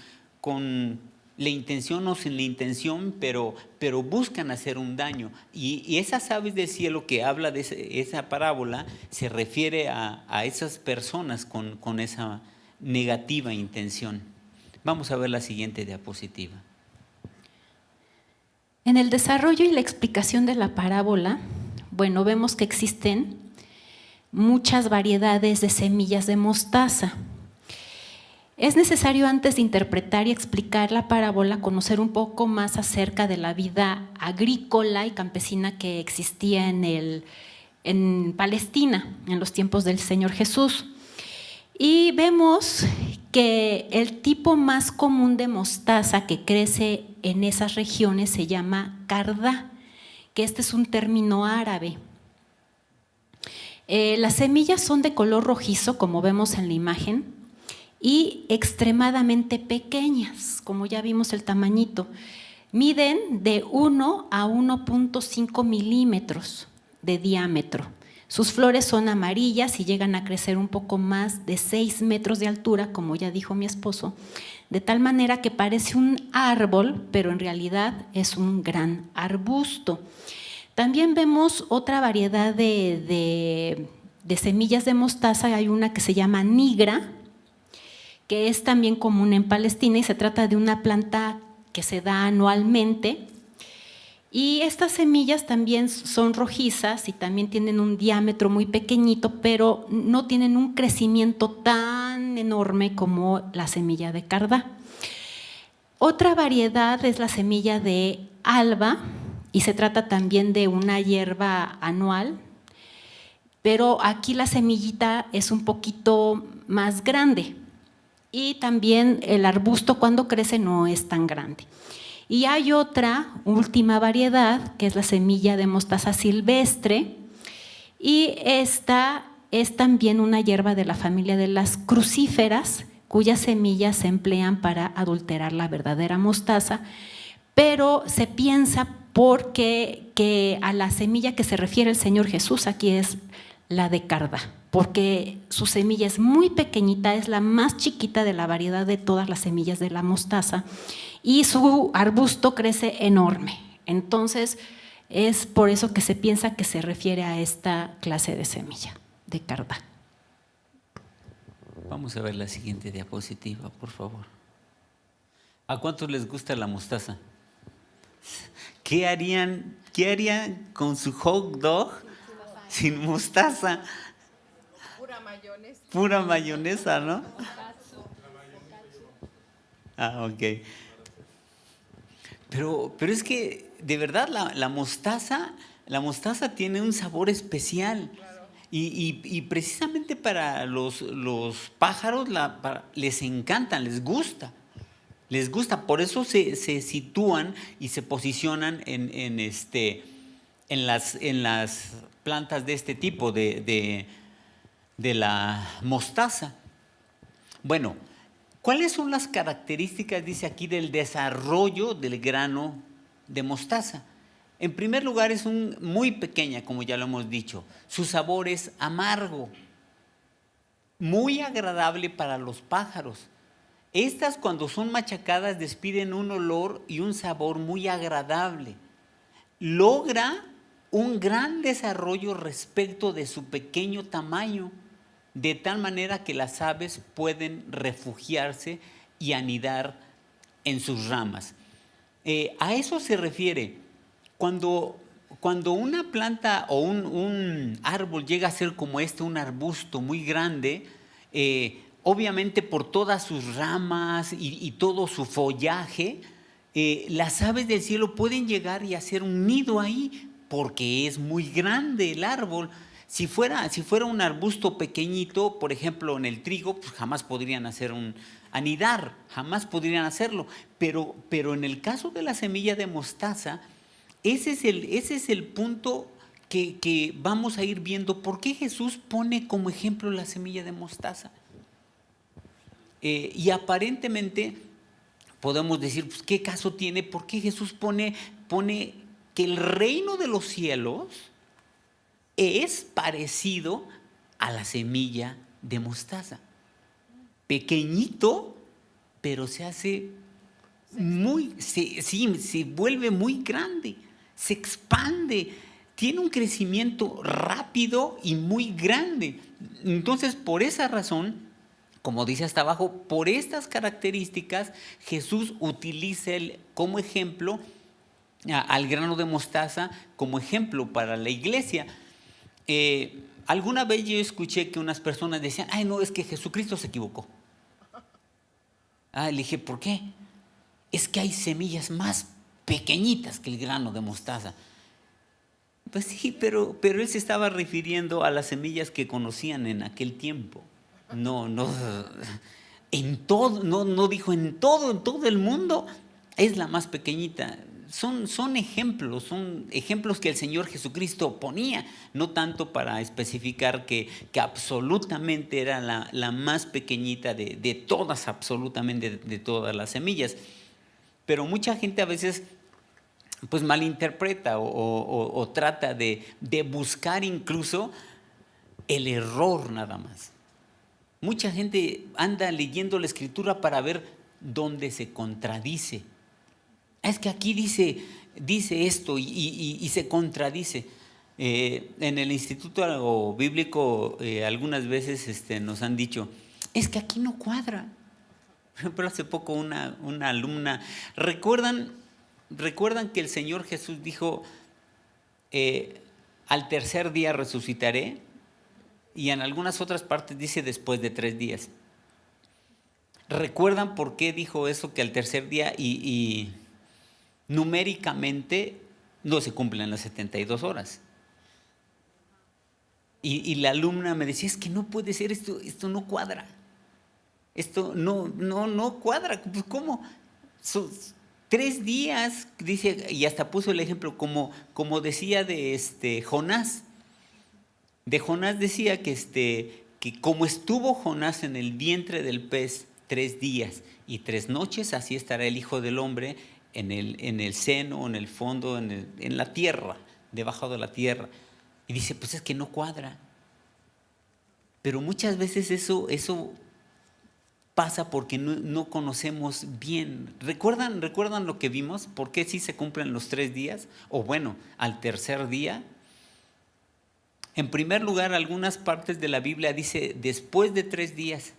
la intención o sin la intención, pero buscan hacer un daño. Y esas aves del cielo que habla de esa parábola se refiere a esas personas con esa negativa intención. Vamos a ver la siguiente diapositiva. En el desarrollo y la explicación de la parábola, bueno, vemos que existen muchas variedades de semillas de mostaza. Es necesario, antes de interpretar y explicar la parábola, conocer un poco más acerca de la vida agrícola y campesina que existía en Palestina en los tiempos del Señor Jesús. Y vemos que el tipo más común de mostaza que crece en esas regiones se llama cardá, que este es un término árabe. Las semillas son de color rojizo, como vemos en la imagen, y extremadamente pequeñas, como ya vimos el tamañito. Miden de 1 a 1.5 milímetros de diámetro. Sus flores son amarillas y llegan a crecer un poco más de 6 metros de altura, como ya dijo mi esposo, de tal manera que parece un árbol, pero en realidad es un gran arbusto. También vemos otra variedad de semillas de mostaza. Hay una que se llama nigra, que es también común en Palestina y se trata de una planta que se da anualmente. Y estas semillas también son rojizas y también tienen un diámetro muy pequeñito, pero no tienen un crecimiento tan enorme como la semilla de cardá. Otra variedad es la semilla de alba y se trata también de una hierba anual, pero aquí la semillita es un poquito más grande y también el arbusto cuando crece no es tan grande. Y hay otra última variedad que es la semilla de mostaza silvestre y esta es también una hierba de la familia de las crucíferas cuyas semillas se emplean para adulterar la verdadera mostaza, pero se piensa que a la semilla que se refiere el Señor Jesús aquí es la de cardá, porque su semilla es muy pequeñita, es la más chiquita de la variedad de todas las semillas de la mostaza y su arbusto crece enorme. Entonces es por eso que se piensa que se refiere a esta clase de semilla de cardá. Vamos a ver la siguiente diapositiva, por favor. ¿A cuántos les gusta la mostaza? ¿Qué harían con su hot dog sin mostaza? Pura mayonesa, ¿no? Ah, ok. Pero es que de verdad la mostaza tiene un sabor especial. Y precisamente para los pájaros les encantan, les gusta. Por eso se sitúan y se posicionan en las plantas de este tipo, de la mostaza. Bueno, ¿cuáles son las características, dice aquí, del desarrollo del grano de mostaza? En primer lugar, es muy pequeña, como ya lo hemos dicho. Su sabor es amargo, muy agradable para los pájaros. Estas, cuando son machacadas, despiden un olor y un sabor muy agradable. Logra un gran desarrollo respecto de su pequeño tamaño, de tal manera que las aves pueden refugiarse y anidar en sus ramas. A eso se refiere. Cuando una planta o un árbol llega a ser como un arbusto muy grande, obviamente por todas sus ramas y todo su follaje, las aves del cielo pueden llegar y hacer un nido ahí porque es muy grande el árbol. Si fuera un arbusto pequeñito, por ejemplo en el trigo, pues jamás podrían anidar, jamás podrían hacerlo. Pero en el caso de la semilla de mostaza, ese es el punto que vamos a ir viendo. ¿Por qué Jesús pone como ejemplo la semilla de mostaza? Y aparentemente podemos decir, pues, ¿qué caso tiene? ¿Por qué Jesús pone que el reino de los cielos es parecido a la semilla de mostaza? Pequeñito, pero se hace se vuelve muy grande, se expande, tiene un crecimiento rápido y muy grande. Entonces, por esa razón, como dice hasta abajo, por estas características, Jesús utiliza como ejemplo al grano de mostaza, como ejemplo para la iglesia. Alguna vez yo escuché que unas personas decían, ay, no, es que Jesucristo se equivocó. Le dije, ¿por qué? Es que hay semillas más pequeñitas que el grano de mostaza. Pues sí, pero él se estaba refiriendo a las semillas que conocían en aquel tiempo. No dijo en todo el mundo es la más pequeñita. Son ejemplos que el Señor Jesucristo ponía, no tanto para especificar que absolutamente era la más pequeñita de todas, absolutamente de todas las semillas. Pero mucha gente a veces pues malinterpreta o trata de buscar incluso el error nada más. Mucha gente anda leyendo la Escritura para ver dónde se contradice. Es que aquí dice esto y se contradice. En el Instituto Bíblico algunas veces nos han dicho, es que aquí no cuadra. Por ejemplo, hace poco una alumna, ¿recuerdan que el Señor Jesús dijo, al tercer día resucitaré? Y en algunas otras partes dice después de 3 días. ¿Recuerdan por qué dijo eso, que al tercer día y numéricamente no se cumplen las 72 horas? Y la alumna me decía, es que no puede ser, esto no cuadra. Esto no cuadra. Pues, ¿cómo? 3 días, dice, y hasta puso el ejemplo como decía de Jonás. De Jonás decía que como estuvo Jonás en el vientre del pez 3 días y 3 noches, así estará el Hijo del Hombre en el seno, en el fondo, en la tierra, debajo de la tierra. Y dice, pues es que no cuadra. Pero muchas veces eso pasa porque no conocemos bien. ¿Recuerdan lo que vimos? ¿Por qué sí se cumplen los 3 días? O bueno, al tercer día. En primer lugar, algunas partes de la Biblia dice después de 3 días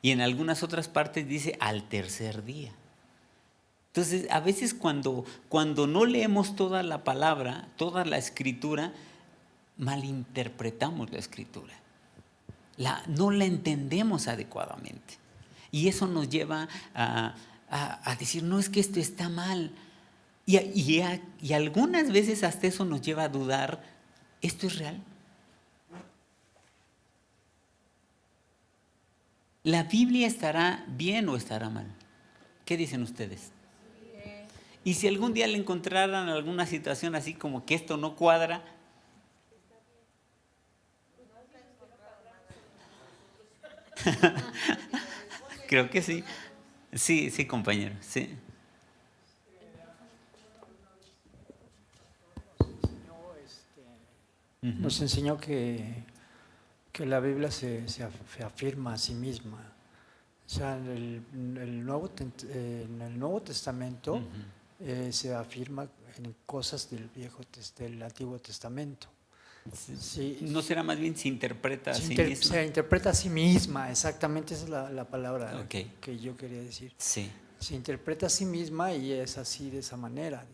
y en algunas otras partes dice al tercer día. Entonces, a veces cuando no leemos toda la palabra, toda la Escritura, malinterpretamos la Escritura. No la entendemos adecuadamente. Y eso nos lleva a decir, no, es que esto está mal. Y algunas veces hasta eso nos lleva a dudar, ¿esto es real? ¿La Biblia estará bien o estará mal? ¿Qué dicen ustedes? Y si algún día le encontraran alguna situación así como que esto no cuadra, creo que sí. Sí, compañero, sí. Nos enseñó que la Biblia se afirma a sí misma. O sea, en el Nuevo Testamento se afirma en cosas del Antiguo Testamento. Sí, ¿no será más bien se interpreta a sí misma? Se interpreta a sí misma, exactamente, esa es la palabra Okay. que yo quería decir. Sí. Se interpreta a sí misma y es así, de esa manera,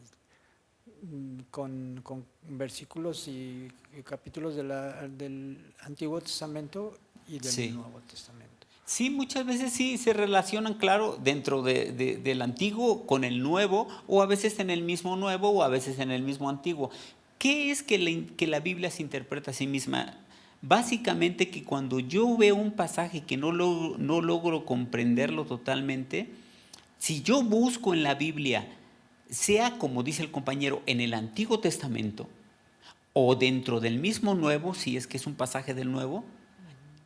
con versículos y capítulos del Antiguo Testamento y del Nuevo Testamento. Sí, muchas veces sí se relacionan, claro, dentro del Antiguo con el Nuevo, o a veces en el mismo Nuevo o a veces en el mismo Antiguo. ¿Qué es que la Biblia se interpreta a sí misma? Básicamente que cuando yo veo un pasaje que no logro comprenderlo totalmente, si yo busco en la Biblia, sea como dice el compañero, en el Antiguo Testamento o dentro del mismo Nuevo, si es que es un pasaje del Nuevo,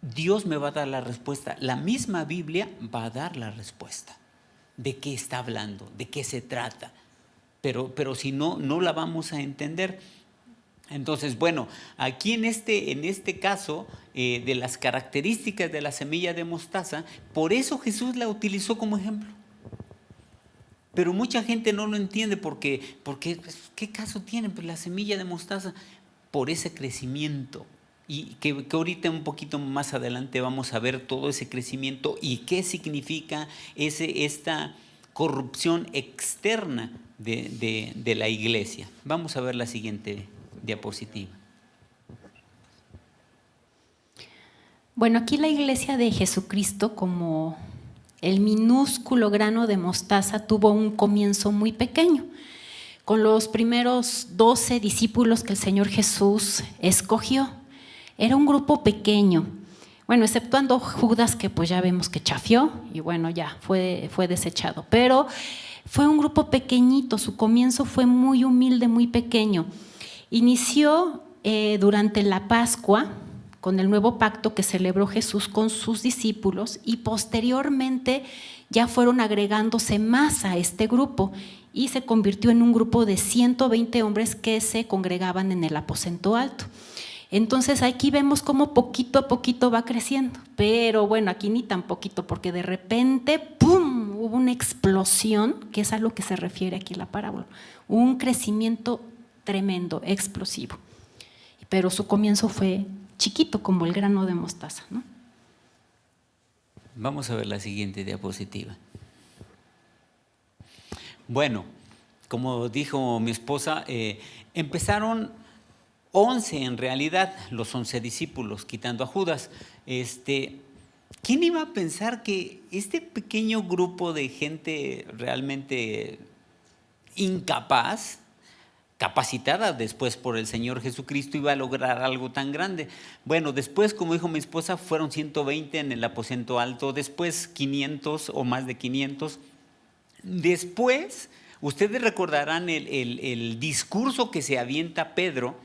Dios me va a dar la respuesta. La misma Biblia va a dar la respuesta de qué está hablando, de qué se trata. Pero si no la vamos a entender. Entonces, bueno, aquí en este caso de las características de la semilla de mostaza, por eso Jesús la utilizó como ejemplo. Pero mucha gente no lo entiende porque ¿qué caso tiene? Pues la semilla de mostaza, por ese crecimiento. Y que ahorita un poquito más adelante vamos a ver todo ese crecimiento y qué significa esta corrupción externa de la iglesia. Vamos a ver la siguiente diapositiva. Bueno, aquí la iglesia de Jesucristo, como el minúsculo grano de mostaza, tuvo un comienzo muy pequeño. Con los primeros 12 discípulos que el Señor Jesús escogió. Era un grupo pequeño, bueno, exceptuando Judas, que pues ya vemos que chafió y bueno, ya fue desechado. Pero fue un grupo pequeñito, su comienzo fue muy humilde, muy pequeño. Inició durante la Pascua, con el nuevo pacto que celebró Jesús con sus discípulos, y posteriormente ya fueron agregándose más a este grupo y se convirtió en un grupo de 120 hombres que se congregaban en el aposento alto. Entonces aquí vemos cómo poquito a poquito va creciendo, pero bueno, aquí ni tan poquito, porque de repente, ¡pum!, hubo una explosión, que es a lo que se refiere aquí la parábola, un crecimiento tremendo, explosivo, pero su comienzo fue chiquito, como el grano de mostaza, ¿no? Vamos a ver la siguiente diapositiva. Bueno, como dijo mi esposa, empezaron 11 en realidad, los 11 discípulos, quitando a Judas. ¿Quién iba a pensar que este pequeño grupo de gente realmente incapaz, capacitada después por el Señor Jesucristo, iba a lograr algo tan grande? Bueno, después, como dijo mi esposa, fueron 120 en el aposento alto, después 500 o más de 500. Después, ustedes recordarán el discurso que se avienta Pedro,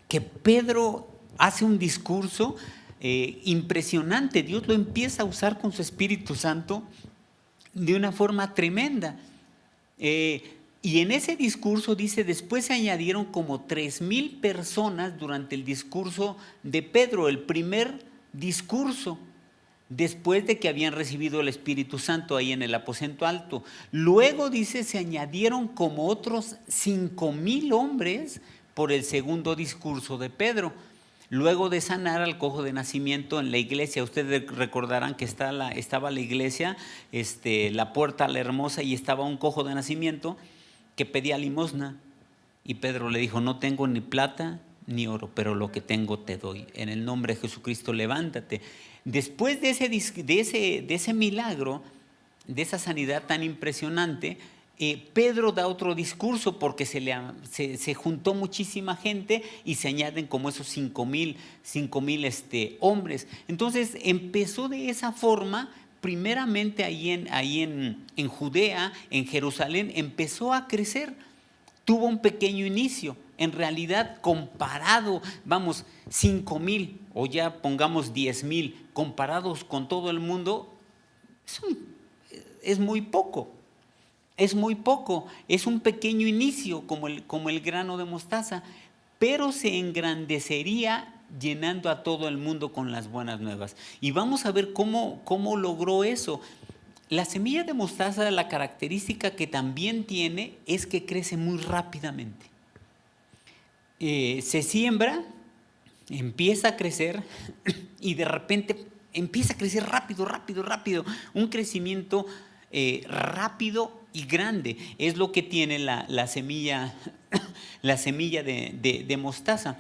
que Pedro hace un discurso impresionante. Dios lo empieza a usar con su Espíritu Santo de una forma tremenda. Y en ese discurso dice, después se añadieron como 3,000 personas durante el discurso de Pedro, el primer discurso, después de que habían recibido el Espíritu Santo ahí en el aposento alto. Luego dice, se añadieron como otros 5,000 hombres por el segundo discurso de Pedro. Luego de sanar al cojo de nacimiento en la iglesia, ustedes recordarán que estaba la iglesia, la puerta a la hermosa, y estaba un cojo de nacimiento que pedía limosna, y Pedro le dijo, no tengo ni plata ni oro, pero lo que tengo te doy, en el nombre de Jesucristo levántate. Después de ese milagro, de esa sanidad tan impresionante, Pedro da otro discurso porque se juntó muchísima gente y se añaden como esos 5,000 hombres. Entonces empezó de esa forma. Primeramente ahí en Judea, en Jerusalén, empezó a crecer, tuvo un pequeño inicio. En realidad, comparado, 5,000 o ya pongamos 10,000, comparados con todo el mundo, es muy poco. Es muy poco, es un pequeño inicio como el grano de mostaza, pero se engrandecería llenando a todo el mundo con las buenas nuevas. Y vamos a ver cómo logró eso. La semilla de mostaza, la característica que también tiene es que crece muy rápidamente. Se siembra, empieza a crecer y de repente empieza a crecer rápido, un crecimiento rápido y grande. Es lo que tiene la semilla de mostaza.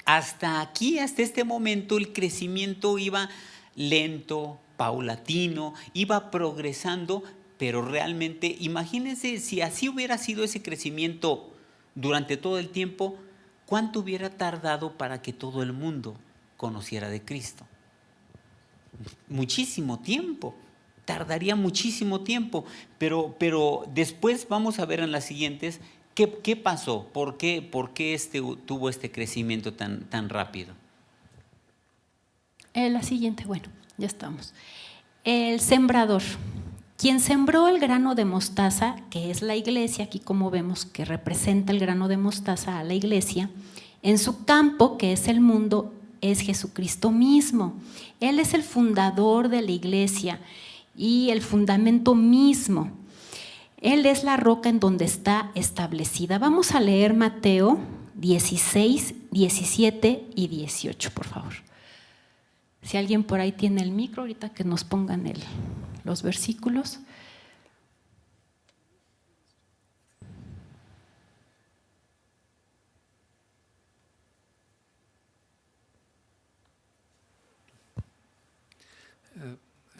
Hasta este momento, el crecimiento iba lento, paulatino, iba progresando, pero realmente, imagínense si así hubiera sido ese crecimiento durante todo el tiempo, ¿cuánto hubiera tardado para que todo el mundo conociera de Cristo? Muchísimo tiempo. Tardaría muchísimo tiempo, pero después vamos a ver en las siguientes qué pasó, por qué tuvo este crecimiento tan rápido. La siguiente, bueno, ya estamos. El sembrador, quien sembró el grano de mostaza, que es la iglesia, aquí como vemos que representa el grano de mostaza a la iglesia, en su campo, que es el mundo, es Jesucristo mismo. Él es el fundador de la iglesia y el fundamento mismo. Él es la roca en donde está establecida. Vamos a leer Mateo 16, 17 y 18, por favor. Si alguien por ahí tiene el micro, ahorita que nos pongan los versículos.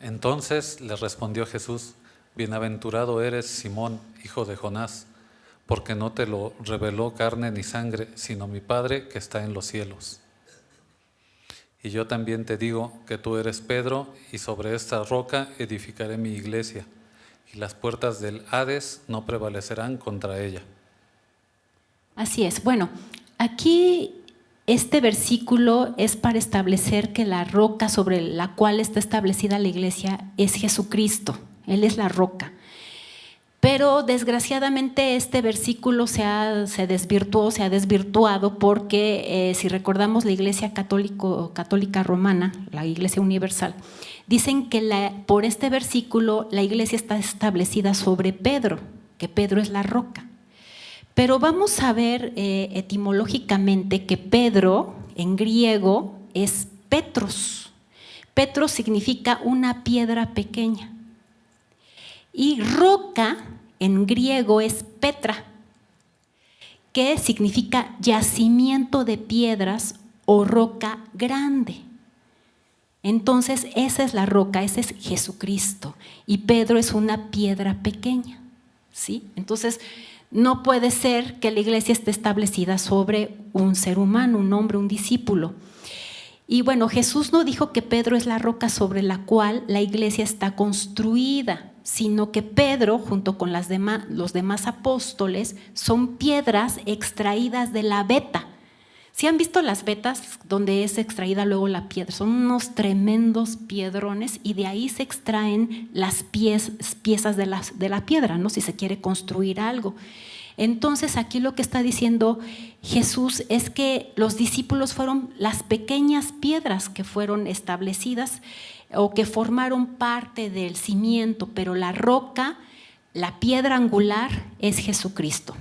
Entonces le respondió Jesús: bienaventurado eres, Simón, hijo de Jonás, porque no te lo reveló carne ni sangre, sino mi Padre que está en los cielos. Y yo también te digo que tú eres Pedro, y sobre esta roca edificaré mi iglesia, y las puertas del Hades no prevalecerán contra ella. Así es. Bueno, aquí este versículo es para establecer que la roca sobre la cual está establecida la iglesia es Jesucristo. Él es la roca. Pero desgraciadamente este versículo se ha desvirtuado porque si recordamos la Iglesia Católica Romana, la Iglesia Universal, dicen que por este versículo la Iglesia está establecida sobre Pedro, que Pedro es la roca. Pero vamos a ver etimológicamente que Pedro en griego es Petros. Petros significa una piedra pequeña. Y roca en griego es Petra, que significa yacimiento de piedras o roca grande. Entonces esa es la roca, ese es Jesucristo. Y Pedro es una piedra pequeña, ¿sí? Entonces no puede ser que la iglesia esté establecida sobre un ser humano, un hombre, un discípulo. Y bueno, Jesús no dijo que Pedro es la roca sobre la cual la iglesia está construida, sino que Pedro, junto con los demás apóstoles, son piedras extraídas de la veta. ¿Sí han visto las vetas donde es extraída luego la piedra? Son unos tremendos piedrones y de ahí se extraen las piezas de la piedra, ¿no? Si se quiere construir algo. Entonces aquí lo que está diciendo Jesús es que los discípulos fueron las pequeñas piedras que fueron establecidas o que formaron parte del cimiento, pero la roca, la piedra angular es Jesucristo.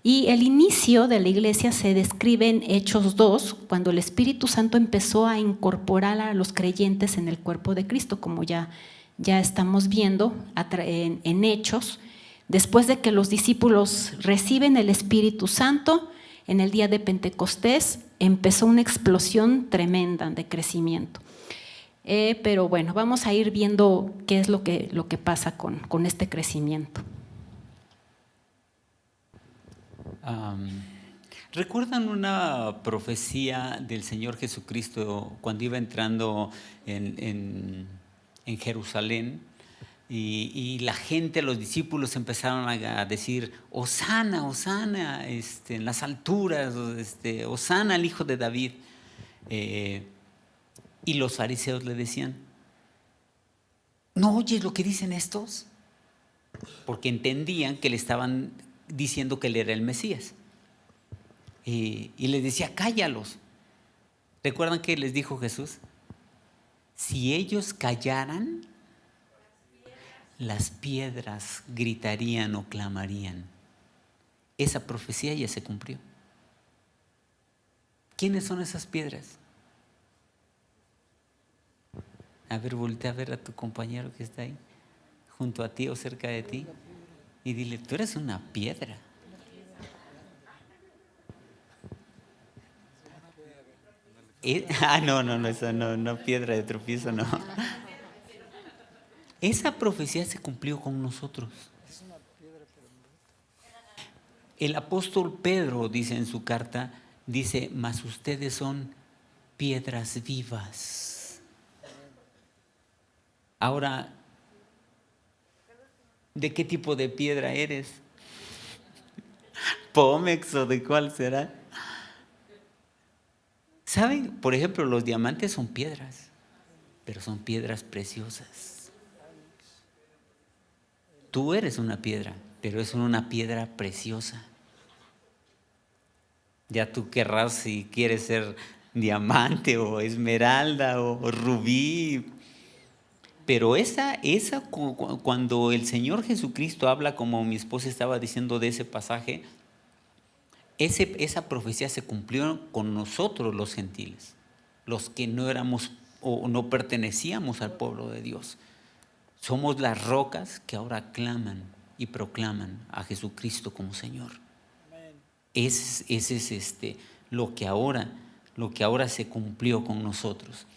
Y el inicio de la iglesia se describe en Hechos 2, cuando el Espíritu Santo empezó a incorporar a los creyentes en el cuerpo de Cristo, como ya estamos viendo en Hechos. Después de que los discípulos reciben el Espíritu Santo, en el día de Pentecostés empezó una explosión tremenda de crecimiento. Pero bueno, vamos a ir viendo qué es lo que pasa con este crecimiento. ¿Recuerdan una profecía del Señor Jesucristo cuando iba entrando en Jerusalén? Y la gente, los discípulos empezaron a decir: Hosana, Hosana, en las alturas, Hosana al hijo de David. Y los fariseos le decían: ¿no oyes lo que dicen estos? Porque entendían que le estaban diciendo que él era el Mesías. Y les decía: cállalos. ¿Recuerdan que les dijo Jesús? Si ellos callaran, las piedras gritarían o clamarían. Esa profecía ya se cumplió. ¿Quiénes son esas piedras? A ver, voltea a ver a tu compañero que está ahí, junto a ti o cerca de ti, y dile: tú eres una piedra. No, piedra de tropiezo, no. Esa profecía se cumplió con nosotros. El apóstol Pedro dice en su carta, dice: mas ustedes son piedras vivas. Ahora, ¿de qué tipo de piedra eres? ¿Pómex o de cuál será? ¿Saben? Por ejemplo, los diamantes son piedras, pero son piedras preciosas. Tú eres una piedra, pero es una piedra preciosa. Ya tú querrás si quieres ser diamante o esmeralda o rubí. Pero cuando el Señor Jesucristo habla, como mi esposa estaba diciendo de ese pasaje, esa profecía se cumplió con nosotros los gentiles, los que no éramos o no pertenecíamos al pueblo de Dios. Somos las rocas que ahora claman y proclaman a Jesucristo como Señor. Ese es lo que ahora se cumplió con nosotros.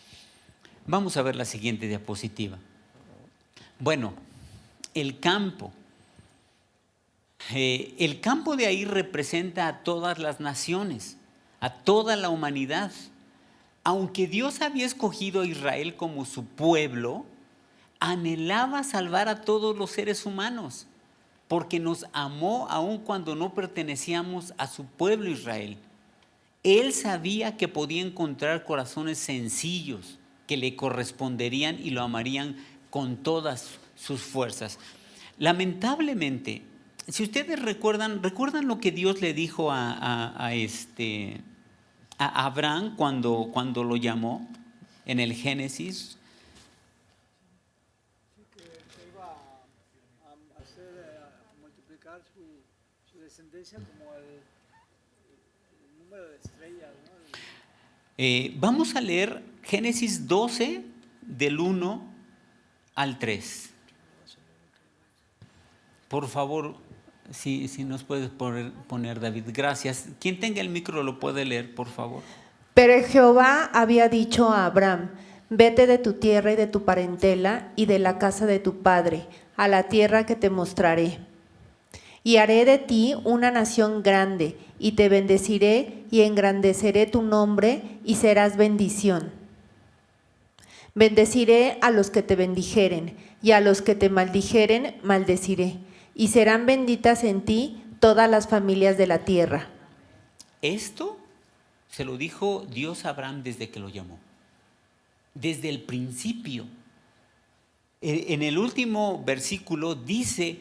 Vamos a ver la siguiente diapositiva. Bueno, el campo. El campo de ahí representa a todas las naciones, a toda la humanidad. Aunque Dios había escogido a Israel como su pueblo, anhelaba salvar a todos los seres humanos, porque nos amó aun cuando no pertenecíamos a su pueblo Israel. Él sabía que podía encontrar corazones sencillos que le corresponderían y lo amarían con todas sus fuerzas. lamentablemente, si ustedes recuerdan lo que Dios le dijo a Abraham cuando lo llamó en el Génesis. Que iba a multiplicar su descendencia como el número de estrellas, ¿no? Vamos a leer Génesis 12 del 1 al 3. Por favor, si nos puedes poner, David. Gracias. Quien tenga el micro lo puede leer, por favor. Pero Jehová había dicho a Abraham: vete de tu tierra y de tu parentela y de la casa de tu padre, a la tierra que te mostraré. Y haré de ti una nación grande, y te bendeciré y engrandeceré tu nombre, y serás bendición. Bendeciré a los que te bendijeren, y a los que te maldijeren maldeciré, y serán benditas en ti todas las familias de la tierra. Esto se lo dijo Dios a Abraham desde que lo llamó. Desde el principio. En el último versículo dice: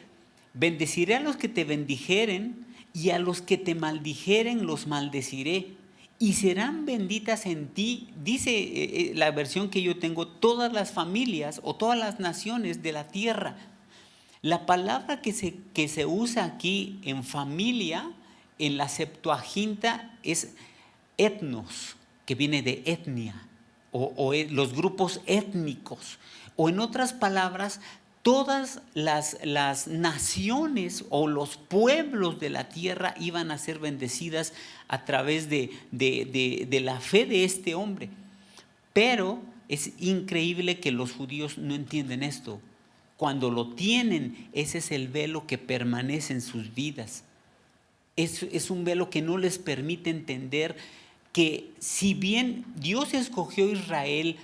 bendeciré a los que te bendijeren y a los que te maldijeren los maldeciré y serán benditas en ti, dice la versión que yo tengo, todas las familias o todas las naciones de la tierra. La palabra que se usa aquí en familia, en la Septuaginta, es etnos, que viene de etnia, o los grupos étnicos, o en otras palabras, todas las naciones o los pueblos de la tierra iban a ser bendecidas a través de la fe de este hombre. Pero es increíble que los judíos no entienden esto. Cuando lo tienen, ese es el velo que permanece en sus vidas. Es un velo que no les permite entender que si bien Dios escogió a Israel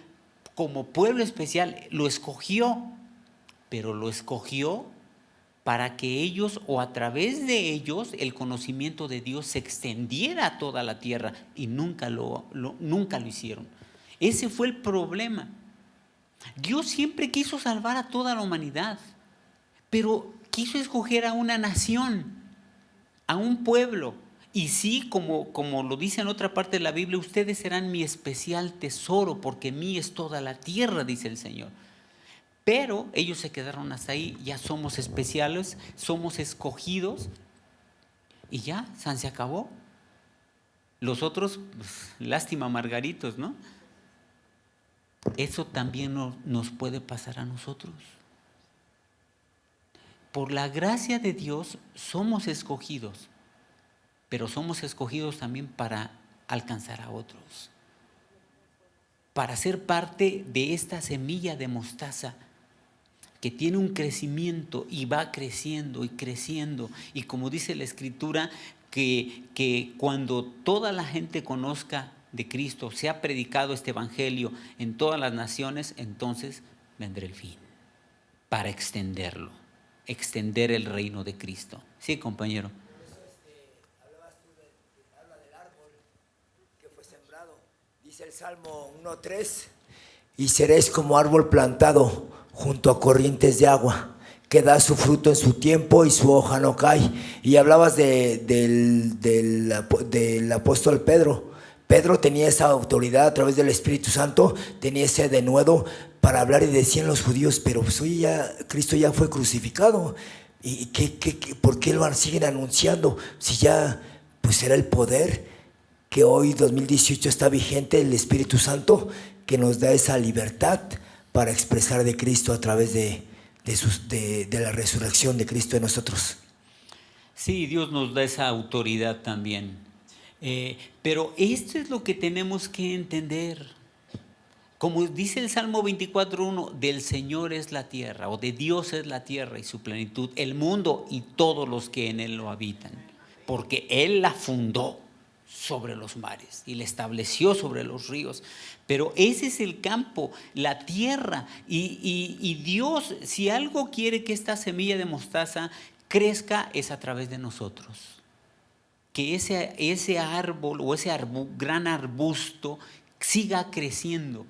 como pueblo especial, lo escogió, pero lo escogió para que ellos, o a través de ellos, el conocimiento de Dios se extendiera a toda la tierra, y nunca lo hicieron. Ese fue el problema. Dios siempre quiso salvar a toda la humanidad, pero quiso escoger a una nación, a un pueblo. Y sí, como lo dice en otra parte de la Biblia, ustedes serán mi especial tesoro, porque mí es toda la tierra, dice el Señor. Pero ellos se quedaron hasta ahí. Ya somos especiales, somos escogidos, y ya, se acabó. Los otros, pues, lástima, margaritos, ¿no? Eso también nos puede pasar a nosotros. Por la gracia de Dios somos escogidos, pero somos escogidos también para alcanzar a otros, para ser parte de esta semilla de mostaza que tiene un crecimiento y va creciendo y creciendo. Y como dice la Escritura, que cuando toda la gente conozca de Cristo, se ha predicado este evangelio en todas las naciones, entonces vendrá el fin para extenderlo, extender el reino de Cristo. Sí, compañero. Hablabas tú habla del árbol que fue sembrado. Dice el Salmo 1:3: y seréis como árbol plantado junto a corrientes de agua, que da su fruto en su tiempo y su hoja no cae. Y hablabas del apóstol Pedro. Pedro tenía esa autoridad a través del Espíritu Santo, tenía ese denuedo para hablar, y decían los judíos: pero pues oye, ya Cristo ya fue crucificado, ¿y por qué lo siguen anunciando? Si ya pues era el poder que hoy 2018 está vigente, el Espíritu Santo, que nos da esa libertad para expresar de Cristo a través de la resurrección de Cristo en nosotros. Sí, Dios nos da esa autoridad también. Pero esto es lo que tenemos que entender. Como dice el Salmo 24:1, del Señor es la tierra, o de Dios es la tierra y su plenitud, el mundo y todos los que en él lo habitan, porque Él la fundó sobre los mares y la estableció sobre los ríos. Pero ese es el campo, la tierra, y Dios, si algo quiere que esta semilla de mostaza crezca, es a través de nosotros. Que ese árbol o ese gran arbusto siga creciendo.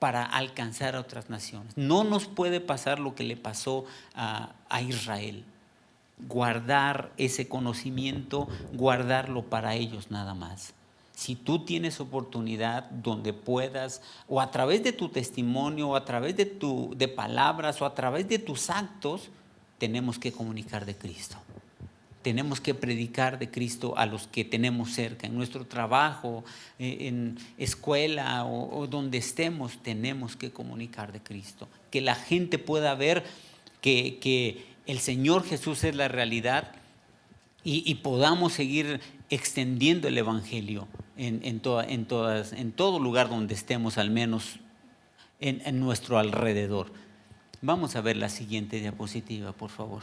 para alcanzar a otras naciones. No nos puede pasar lo que le pasó a Israel. Guardar ese conocimiento, guardarlo para ellos nada más. Si tú tienes oportunidad donde puedas, o a través de tu testimonio, o a través de palabras, o a través de tus actos, tenemos que comunicar de Cristo. Tenemos que predicar de Cristo a los que tenemos cerca, en nuestro trabajo, en escuela o donde estemos, tenemos que comunicar de Cristo. Que la gente pueda ver que el Señor Jesús es la realidad y podamos seguir extendiendo el Evangelio en todo lugar donde estemos, al menos en nuestro alrededor. Vamos a ver la siguiente diapositiva, por favor.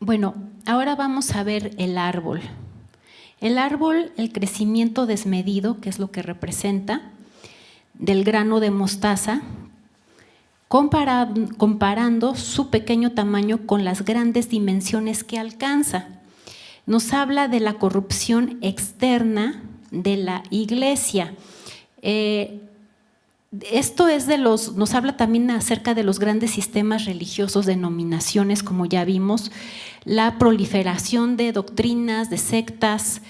Bueno, ahora vamos a ver el árbol. El árbol, el crecimiento desmedido, que es lo que representa, del grano de mostaza, comparando su pequeño tamaño con las grandes dimensiones que alcanza. Nos habla de la corrupción externa de la iglesia. Esto es nos habla también acerca de los grandes sistemas religiosos, denominaciones, como ya vimos, la proliferación de doctrinas, de sectas.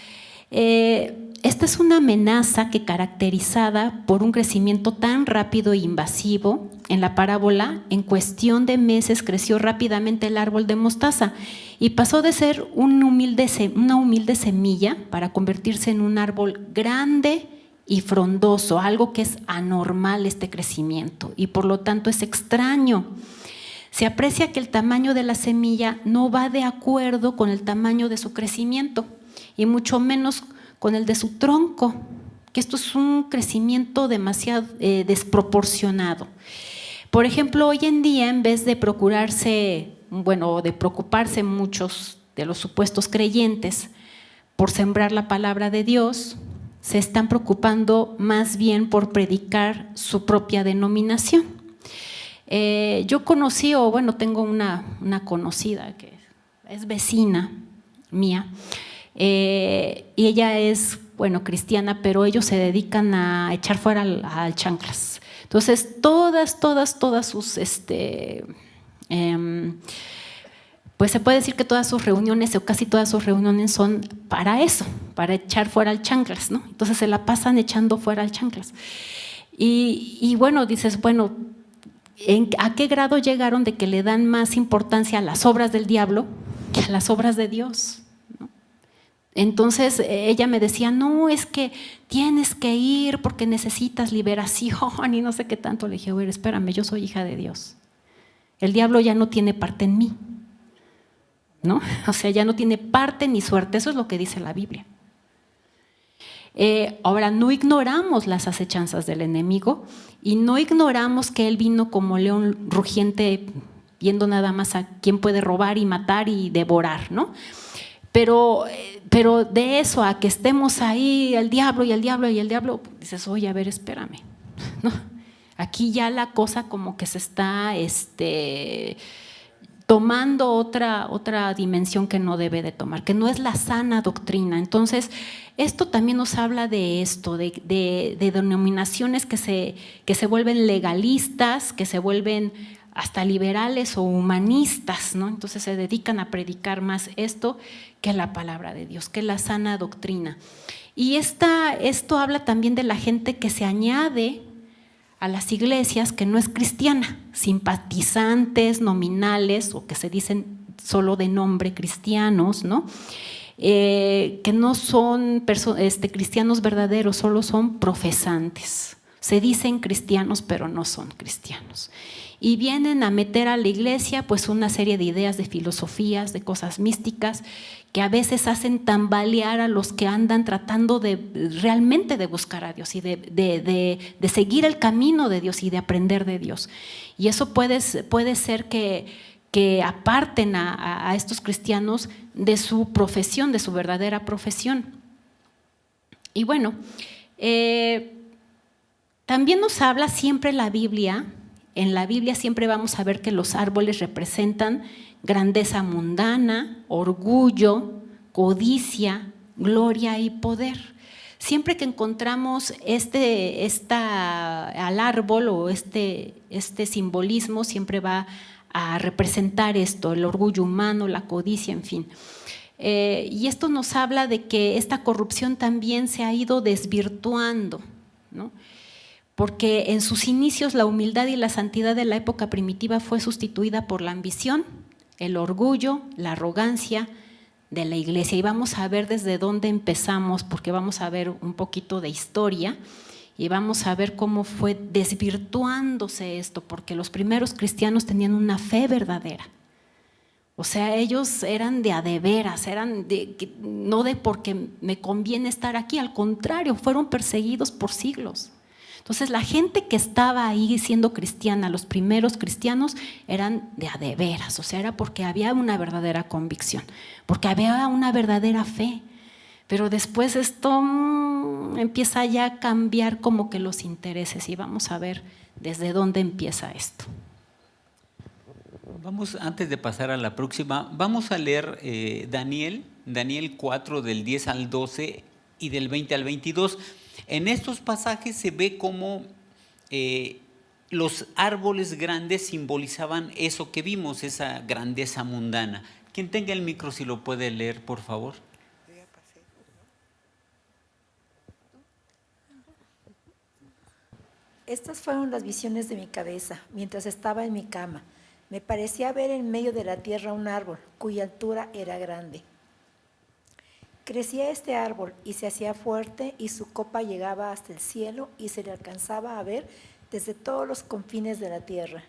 Esta es una amenaza que, caracterizada por un crecimiento tan rápido e invasivo, en la parábola, en cuestión de meses creció rápidamente el árbol de mostaza y pasó de ser una humilde semilla para convertirse en un árbol grande y frondoso, algo que es anormal este crecimiento y por lo tanto es extraño. Se aprecia que el tamaño de la semilla no va de acuerdo con el tamaño de su crecimiento y mucho menos con el de su tronco, que esto es un crecimiento demasiado desproporcionado. Por ejemplo, hoy en día, en vez de preocuparse muchos de los supuestos creyentes por sembrar la palabra de Dios, se están preocupando más bien por predicar su propia denominación. Yo conocí, tengo una conocida que es vecina mía, y ella es, cristiana, pero ellos se dedican a echar fuera al chanclas. Entonces, todas sus, pues se puede decir que todas sus reuniones o casi todas sus reuniones son para eso, para echar fuera al chanclas, ¿no? Entonces se la pasan echando fuera al chanclas. Y dices, ¿a qué grado llegaron de que le dan más importancia a las obras del diablo que a las obras de Dios? ¿No? Entonces ella me decía, no, es que tienes que ir porque necesitas liberación y no sé qué tanto. Le dije, a ver, espérame, yo soy hija de Dios. El diablo ya no tiene parte en mí, ¿no? O sea, ya no tiene parte ni suerte, eso es lo que dice la Biblia. Ahora, no ignoramos las acechanzas del enemigo y no ignoramos que él vino como león rugiente, viendo nada más a quién puede robar y matar y devorar, ¿no? Pero de eso a que estemos ahí, el diablo, dices, oye, a ver, espérame, ¿no? Aquí ya la cosa como que se está tomando otra dimensión que no debe de tomar, que no es la sana doctrina. Entonces, esto también nos habla de esto, de denominaciones que se vuelven legalistas, que se vuelven hasta liberales o humanistas, ¿no? Entonces se dedican a predicar más esto que la palabra de Dios, que la sana doctrina. Y esto habla también de la gente que se añade a las iglesias que no es cristiana, simpatizantes nominales o que se dicen solo de nombre cristianos, ¿no? Que no son cristianos verdaderos, solo son profesantes. Se dicen cristianos, pero no son cristianos. Y vienen a meter a la iglesia pues una serie de ideas, de filosofías, de cosas místicas que a veces hacen tambalear a los que andan tratando realmente de buscar a Dios y de seguir el camino de Dios y de aprender de Dios. Y eso puede ser que aparten a estos cristianos de su profesión, de su verdadera profesión. Y también nos habla siempre la Biblia. En la Biblia siempre vamos a ver que los árboles representan grandeza mundana, orgullo, codicia, gloria y poder. Siempre que encontramos al árbol o este simbolismo, siempre va a representar esto, el orgullo humano, la codicia, en fin. Y esto nos habla de que esta corrupción también se ha ido desvirtuando, ¿no? Porque en sus inicios la humildad y la santidad de la época primitiva fue sustituida por la ambición, el orgullo, la arrogancia de la iglesia. Y vamos a ver desde dónde empezamos, porque vamos a ver un poquito de historia y vamos a ver cómo fue desvirtuándose esto, porque los primeros cristianos tenían una fe verdadera. O sea, ellos eran de a de veras, no de porque me conviene estar aquí, al contrario, fueron perseguidos por siglos. Entonces la gente que estaba ahí siendo cristiana, los primeros cristianos, eran de a de veras, o sea, era porque había una verdadera convicción, porque había una verdadera fe. Pero después esto empieza ya a cambiar como que los intereses, y vamos a ver desde dónde empieza esto. Vamos, antes de pasar a la próxima, vamos a leer Daniel 4 del 10 al 12 y del 20 al 22. En estos pasajes se ve cómo los árboles grandes simbolizaban eso que vimos, esa grandeza mundana. Quien tenga el micro, si lo puede leer, por favor. Estas fueron las visiones de mi cabeza mientras estaba en mi cama. Me parecía ver en medio de la tierra un árbol cuya altura era grande. Crecía este árbol y se hacía fuerte, y su copa llegaba hasta el cielo y se le alcanzaba a ver desde todos los confines de la tierra.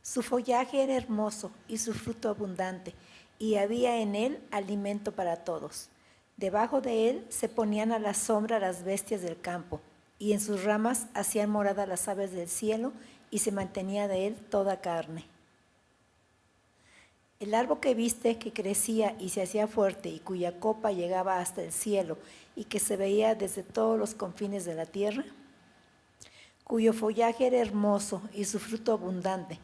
Su follaje era hermoso y su fruto abundante, y había en él alimento para todos. Debajo de él se ponían a la sombra las bestias del campo, y en sus ramas hacían morada las aves del cielo, y se mantenía de él toda carne. El árbol que viste, que crecía y se hacía fuerte, y cuya copa llegaba hasta el cielo, y que se veía desde todos los confines de la tierra, cuyo follaje era hermoso y su fruto abundante,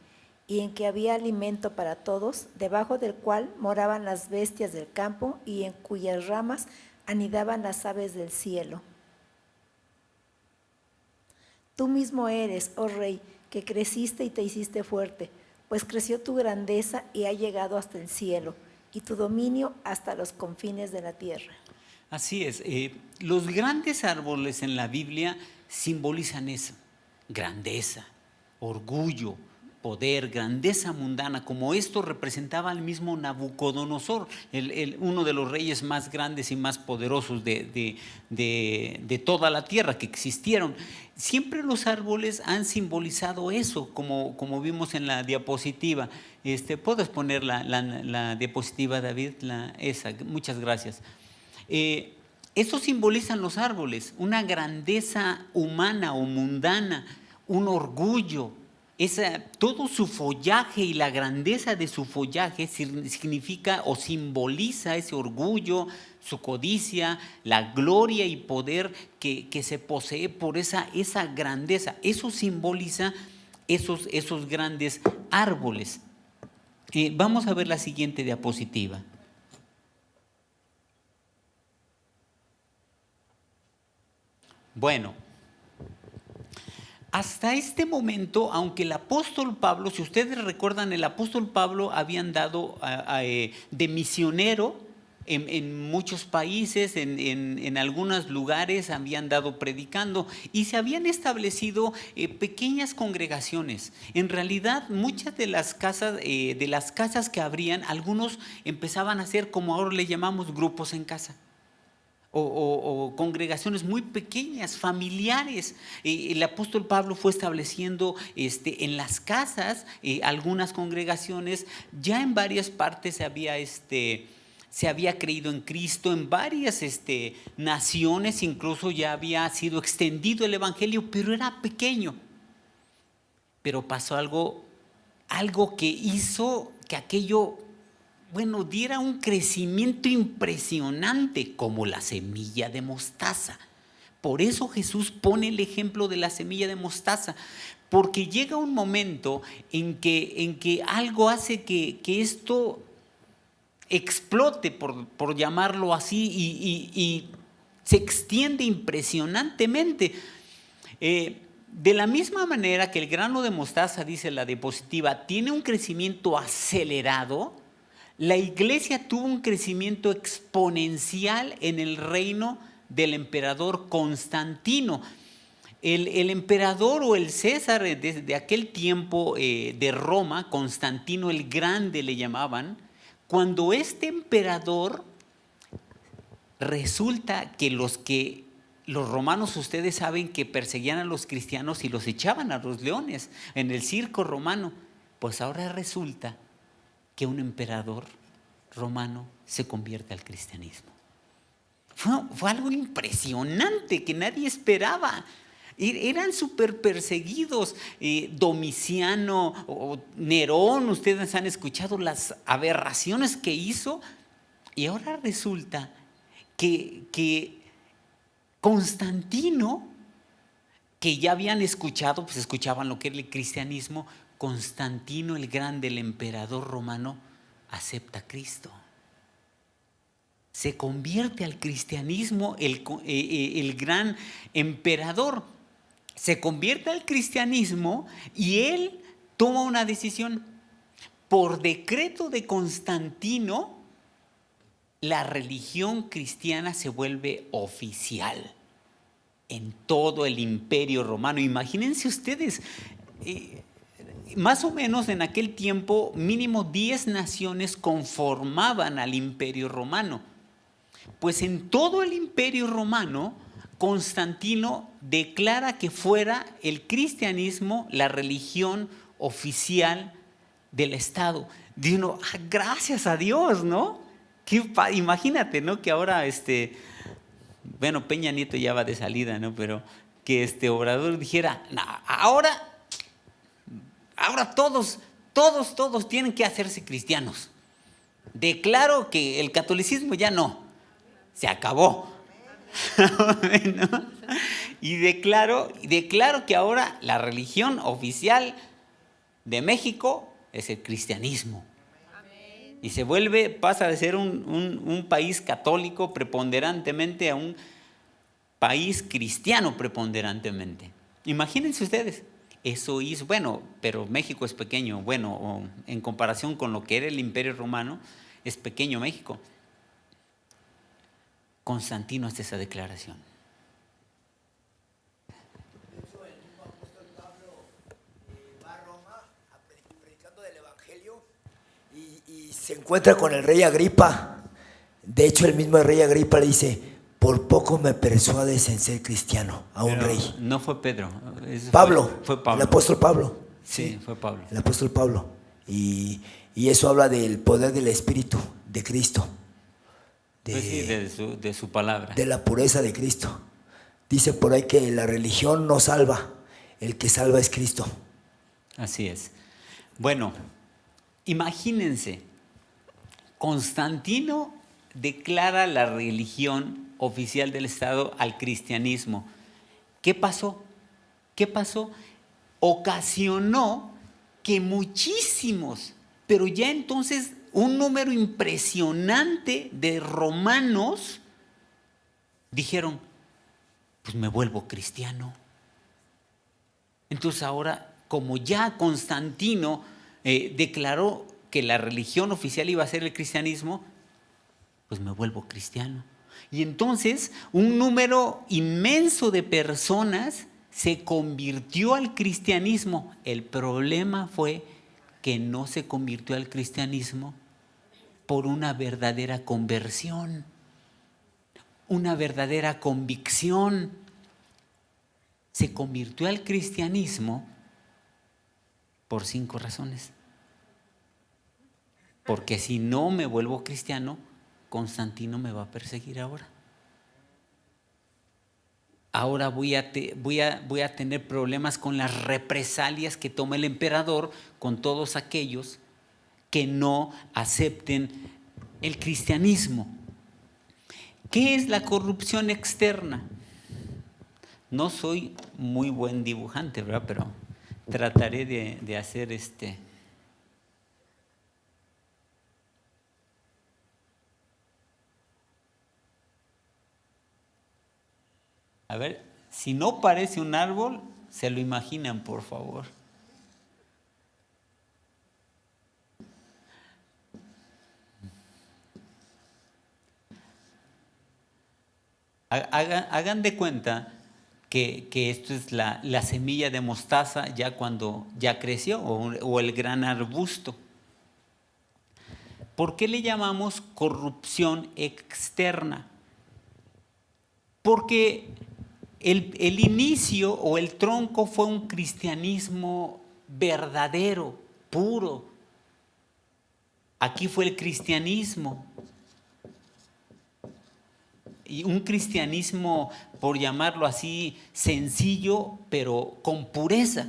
y en que había alimento para todos, debajo del cual moraban las bestias del campo, y en cuyas ramas anidaban las aves del cielo. Tú mismo eres, oh Rey, que creciste y te hiciste fuerte, pues creció tu grandeza y ha llegado hasta el cielo, y tu dominio hasta los confines de la tierra. Así es, los grandes árboles en la Biblia simbolizan eso, grandeza, orgullo, poder, grandeza mundana, como esto representaba al mismo Nabucodonosor, uno de los reyes más grandes y más poderosos de toda la tierra que existieron. Siempre los árboles han simbolizado eso, como vimos en la diapositiva. ¿Puedes poner la diapositiva, David? Esa, muchas gracias. Eso simbolizan los árboles, una grandeza humana o mundana, un orgullo. Todo su follaje y la grandeza de su follaje significa o simboliza ese orgullo, su codicia, la gloria y poder que se posee por esa grandeza. Eso simboliza esos grandes árboles. Vamos a ver la siguiente diapositiva. Bueno, hasta este momento, aunque el apóstol Pablo, si ustedes recuerdan, el apóstol Pablo había andado de misionero en muchos países, en algunos lugares había andado predicando y se habían establecido pequeñas congregaciones. En realidad, muchas de las casas que abrían, algunos empezaban a ser como ahora le llamamos grupos en casa. O congregaciones muy pequeñas, familiares. El apóstol Pablo fue estableciendo en las casas algunas congregaciones. Ya en varias partes se había creído en Cristo, en varias naciones incluso ya había sido extendido el evangelio, pero era pequeño. Pero pasó algo que hizo que aquello diera un crecimiento impresionante, como la semilla de mostaza. Por eso Jesús pone el ejemplo de la semilla de mostaza, porque llega un momento en que algo hace que esto explote, por llamarlo así, y se extiende impresionantemente. De la misma manera que el grano de mostaza, dice la diapositiva, tiene un crecimiento acelerado, la iglesia tuvo un crecimiento exponencial en el reino del emperador Constantino. El emperador o el César de aquel tiempo de Roma, Constantino el Grande le llamaban, cuando este emperador, resulta que los romanos, ustedes saben que perseguían a los cristianos y los echaban a los leones en el circo romano, pues ahora resulta que un emperador romano se convierte al cristianismo. Fue algo impresionante que nadie esperaba. Eran súper perseguidos. Domiciano o Nerón, ustedes han escuchado las aberraciones que hizo, y ahora resulta que Constantino, que ya habían escuchado, pues escuchaban lo que era el cristianismo, Constantino el Grande, el emperador romano, acepta a Cristo. Se convierte al cristianismo, el gran emperador se convierte al cristianismo, y él toma una decisión. Por decreto de Constantino, la religión cristiana se vuelve oficial en todo el imperio romano. Imagínense ustedes, más o menos en aquel tiempo, mínimo 10 naciones conformaban al imperio romano. Pues en todo el imperio romano, Constantino declara que fuera el cristianismo la religión oficial del Estado. Digo, gracias a Dios, ¿no? Imagínate, ¿no? Que ahora, bueno, Peña Nieto ya va de salida, ¿no? Pero que Obrador dijera, no, ahora todos tienen que hacerse cristianos. Declaro que el catolicismo ya no, se acabó. ¿No? Y declaro que ahora la religión oficial de México es el cristianismo. Y pasa de ser un país católico preponderantemente a un país cristiano preponderantemente. Imagínense ustedes, eso hizo, bueno, pero México es pequeño, bueno, en comparación con lo que era el Imperio Romano, es pequeño México. Constantino hace esa declaración. De hecho, el mismo apóstol Pablo va a Roma predicando del Evangelio y se encuentra con el rey Agripa. De hecho, el mismo rey Agripa le dice, por poco me persuades en ser cristiano a un rey. No fue Pedro. Fue Fue el apóstol Pablo. Sí, fue Pablo. El apóstol Pablo. Y eso habla del poder del Espíritu de Cristo. De su palabra. De la pureza de Cristo. Dice por ahí que la religión no salva, el que salva es Cristo. Así es. Bueno, imagínense, Constantino declara la religión oficial del Estado al cristianismo. ¿Qué pasó? Ocasionó que muchísimos, pero ya entonces un número impresionante de romanos dijeron, pues me vuelvo cristiano. Entonces ahora, como ya Constantino declaró que la religión oficial iba a ser el cristianismo, pues me vuelvo cristiano. Y entonces un número inmenso de personas se convirtió al cristianismo. El problema fue que no se convirtió al cristianismo por una verdadera conversión, una verdadera convicción. Se convirtió al cristianismo por 5 razones. Porque si no me vuelvo cristiano, Constantino me va a perseguir ahora. Ahora voy a tener problemas con las represalias que toma el emperador con todos aquellos que no acepten el cristianismo. ¿Qué es la corrupción externa? No soy muy buen dibujante, ¿verdad? Pero trataré de hacer A ver, si no parece un árbol, se lo imaginan, por favor. Hagan de cuenta que esto es la semilla de mostaza ya cuando ya creció, o el gran arbusto. ¿Por qué le llamamos corrupción externa? Porque el inicio o el tronco fue un cristianismo verdadero, puro. Aquí fue el cristianismo. Y un cristianismo, por llamarlo así, sencillo, pero con pureza.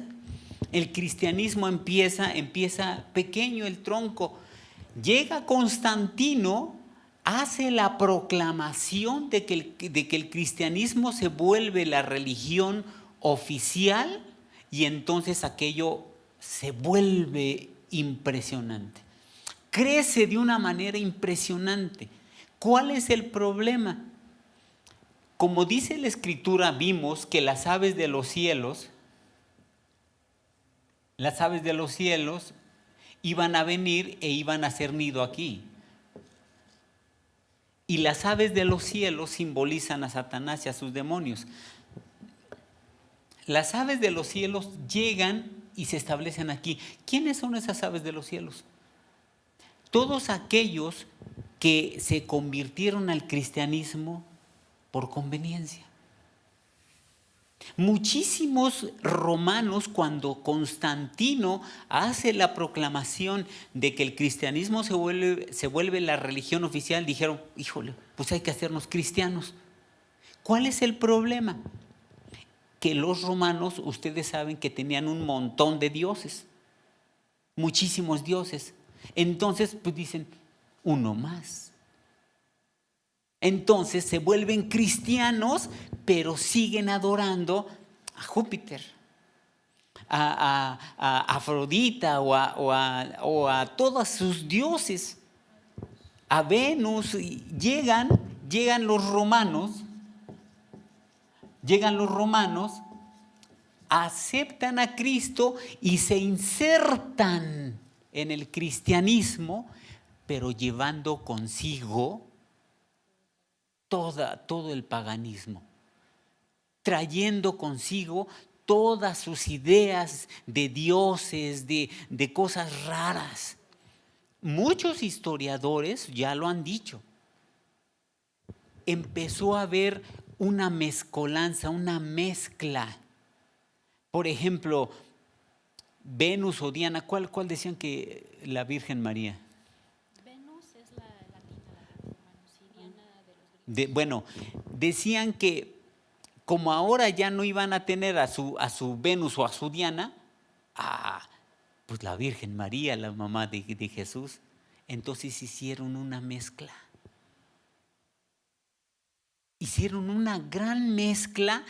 El cristianismo empieza pequeño el tronco. Llega Constantino, hace la proclamación de que el cristianismo se vuelve la religión oficial, y entonces aquello se vuelve impresionante. Crece de una manera impresionante. ¿Cuál es el problema? Como dice la Escritura, vimos que las aves de los cielos iban a venir e iban a hacer nido aquí. Y las aves de los cielos simbolizan a Satanás y a sus demonios. Las aves de los cielos llegan y se establecen aquí. ¿Quiénes son esas aves de los cielos? Todos aquellos que se convirtieron al cristianismo por conveniencia. Muchísimos romanos, cuando Constantino hace la proclamación de que el cristianismo se vuelve la religión oficial, dijeron, híjole, pues hay que hacernos cristianos. ¿Cuál es el problema? Que los romanos, ustedes saben que tenían un montón de dioses, muchísimos dioses. Entonces, pues dicen, uno más. Entonces se vuelven cristianos, pero siguen adorando a Júpiter, a Afrodita o a todos sus dioses, a Venus. Y llegan los romanos, aceptan a Cristo y se insertan en el cristianismo, pero llevando consigo todo el paganismo, trayendo consigo todas sus ideas de dioses, de cosas raras. Muchos historiadores ya lo han dicho. Empezó a haber una mezcolanza, una mezcla. Por ejemplo, Venus o Diana, ¿cuál decían que la Virgen María? Venus es la latina, y Diana de los griegos. Bueno, decían que como ahora ya no iban a tener a su Venus o a su Diana, pues la Virgen María, la mamá de Jesús, entonces hicieron una mezcla. Hicieron una gran mezcla.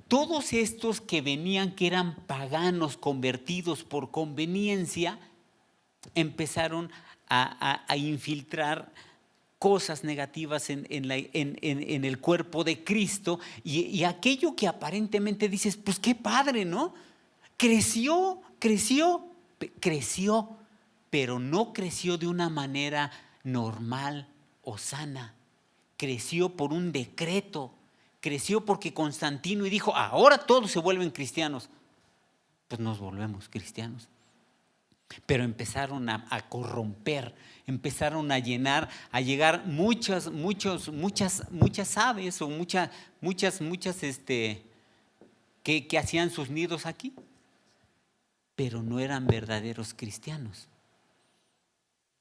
Todos estos que venían, que eran paganos convertidos por conveniencia, empezaron a infiltrar cosas negativas en el cuerpo de Cristo, y aquello que aparentemente dices, pues qué padre, ¿no? Creció, pero no creció de una manera normal o sana. Creció por un decreto, creció porque Constantino y dijo, ahora todos se vuelven cristianos. Pues nos volvemos cristianos. Pero empezaron a corromper, empezaron a llegar muchas aves o muchas que hacían sus nidos aquí, pero no eran verdaderos cristianos.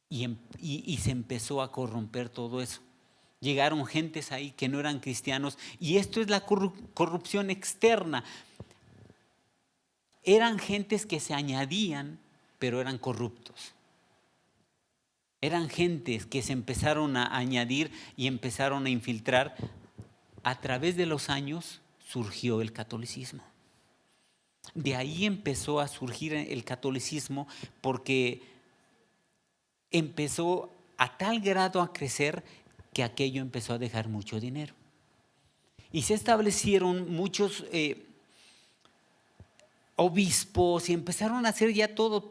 Y se empezó a corromper todo eso. Llegaron gentes ahí que no eran cristianos, y esto es la corrupción externa. Eran gentes que se añadían, pero eran corruptos. Eran gentes que se empezaron a añadir y empezaron a infiltrar. A través de los años surgió el catolicismo. De ahí empezó a surgir el catolicismo, porque empezó a tal grado a crecer que aquello empezó a dejar mucho dinero. y se establecieron muchos obispos y empezaron a hacer ya todo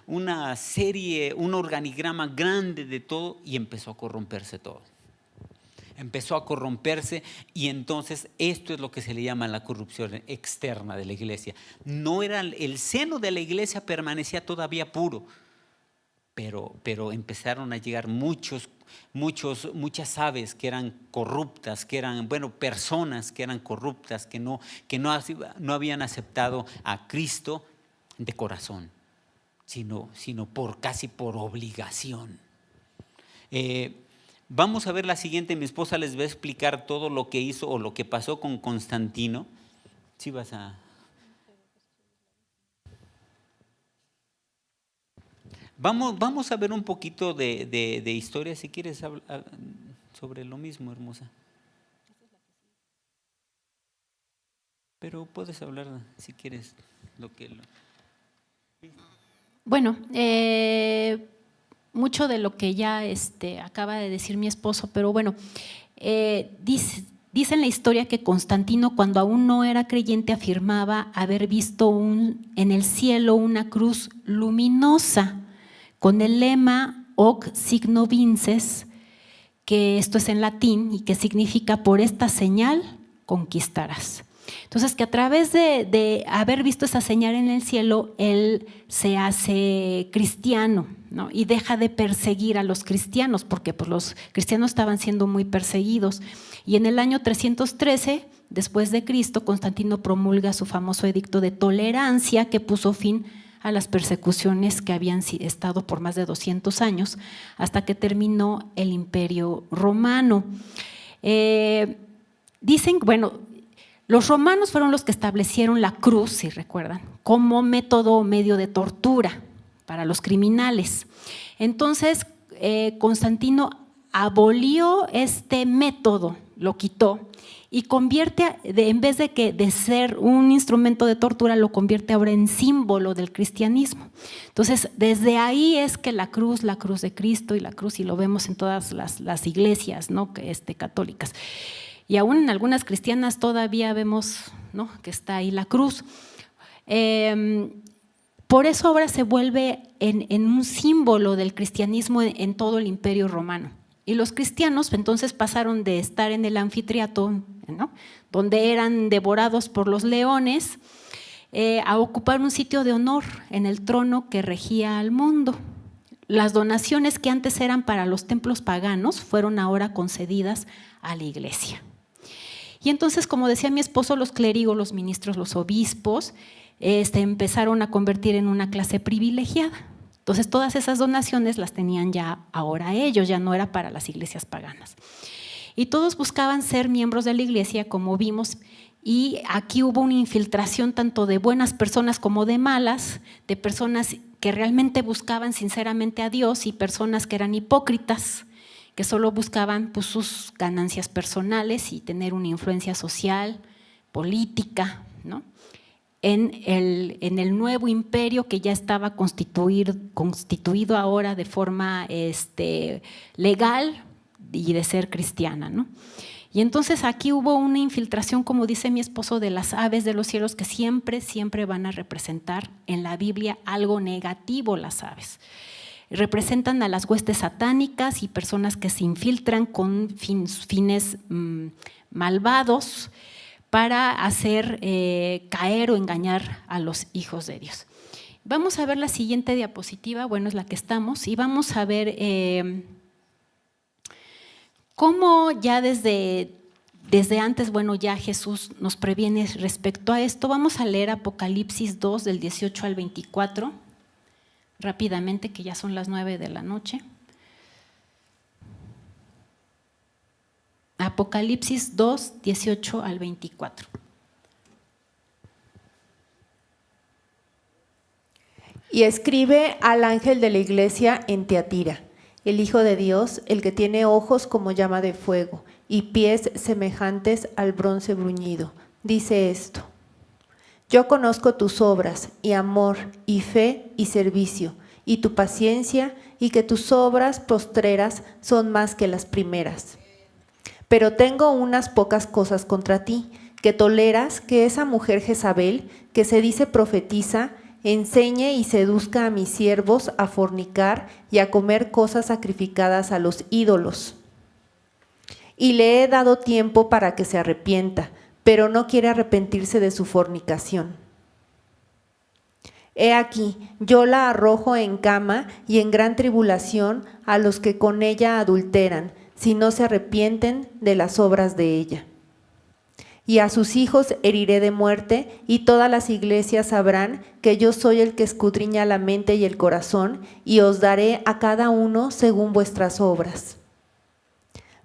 una serie, un organigrama grande de todo, y empezó a corromperse todo. Empezó a corromperse, y entonces esto es lo que se le llama la corrupción externa de la iglesia. No era, el seno de la iglesia permanecía todavía puro, pero empezaron a llegar muchas aves que eran corruptas, que eran, personas que eran corruptas, que no habían aceptado a Cristo de corazón, sino casi por obligación. Vamos a ver la siguiente. Mi esposa les va a explicar todo lo que hizo o lo que pasó con Constantino. ¿Sí vas a...? Vamos a ver un poquito de historia, si quieres hablar sobre lo mismo, hermosa. Pero puedes hablar, si quieres, Bueno, mucho de lo que ya acaba de decir mi esposo, pero bueno, dice en la historia que Constantino, cuando aún no era creyente, afirmaba haber visto en el cielo una cruz luminosa con el lema Hoc signo vinces, que esto es en latín y que significa por esta señal conquistarás. Entonces, que a través de haber visto esa señal en el cielo, él se hace cristiano, ¿no? Y deja de perseguir a los cristianos, porque pues, los cristianos estaban siendo muy perseguidos. Y en el año 313, después de Cristo, Constantino promulga su famoso edicto de tolerancia, que puso fin a las persecuciones que habían estado por más de 200 años, hasta que terminó el Imperio Romano. Dicen, los romanos fueron los que establecieron la cruz, si recuerdan, como método o medio de tortura para los criminales. Entonces, Constantino abolió este método, lo quitó, y convierte, en vez de ser un instrumento de tortura, lo convierte ahora en símbolo del cristianismo. Entonces, desde ahí es que la cruz de Cristo y lo vemos en todas las iglesias, ¿no? Católicas. Y aún en algunas cristianas todavía vemos, ¿no? Que está ahí la cruz. Por eso ahora se vuelve en un símbolo del cristianismo en todo el Imperio Romano. Y los cristianos entonces pasaron de estar en el anfiteatro, ¿no? Donde eran devorados por los leones, a ocupar un sitio de honor en el trono que regía al mundo. Las donaciones que antes eran para los templos paganos fueron ahora concedidas a la iglesia. Y entonces, como decía mi esposo, los clérigos, los ministros, los obispos empezaron a convertir en una clase privilegiada. Entonces, todas esas donaciones las tenían ya ahora ellos, ya no era para las iglesias paganas. Y todos buscaban ser miembros de la iglesia, como vimos, y aquí hubo una infiltración tanto de buenas personas como de malas, de personas que realmente buscaban sinceramente a Dios y personas que eran hipócritas, que solo buscaban pues, sus ganancias personales y tener una influencia social, política, ¿no? En el nuevo imperio que ya estaba constituido ahora de forma legal y de ser cristiana, ¿no? Y entonces aquí hubo una infiltración, como dice mi esposo, de las aves de los cielos, que siempre van a representar en la Biblia algo negativo. Las aves representan a las huestes satánicas y personas que se infiltran con fines malvados para hacer caer o engañar a los hijos de Dios. Vamos a ver la siguiente diapositiva, es la que estamos, y vamos a ver cómo ya desde antes, ya Jesús nos previene respecto a esto. Vamos a leer Apocalipsis 2, del 18 al 24, rápidamente, que ya son las 9 de la noche. Apocalipsis 2, 18 al 24. Y escribe al ángel de la iglesia en Tiatira, el Hijo de Dios, el que tiene ojos como llama de fuego y pies semejantes al bronce bruñido. Dice esto: yo conozco tus obras y amor y fe y servicio y tu paciencia, y que tus obras postreras son más que las primeras. Pero tengo unas pocas cosas contra ti, que toleras que esa mujer Jezabel, que se dice profetiza, enseñe y seduzca a mis siervos a fornicar y a comer cosas sacrificadas a los ídolos. Y le he dado tiempo para que se arrepienta, pero no quiere arrepentirse de su fornicación. He aquí, yo la arrojo en cama y en gran tribulación a los que con ella adulteran, si no se arrepienten de las obras de ella. Y a sus hijos heriré de muerte, y todas las iglesias sabrán que yo soy el que escudriña la mente y el corazón, y os daré a cada uno según vuestras obras.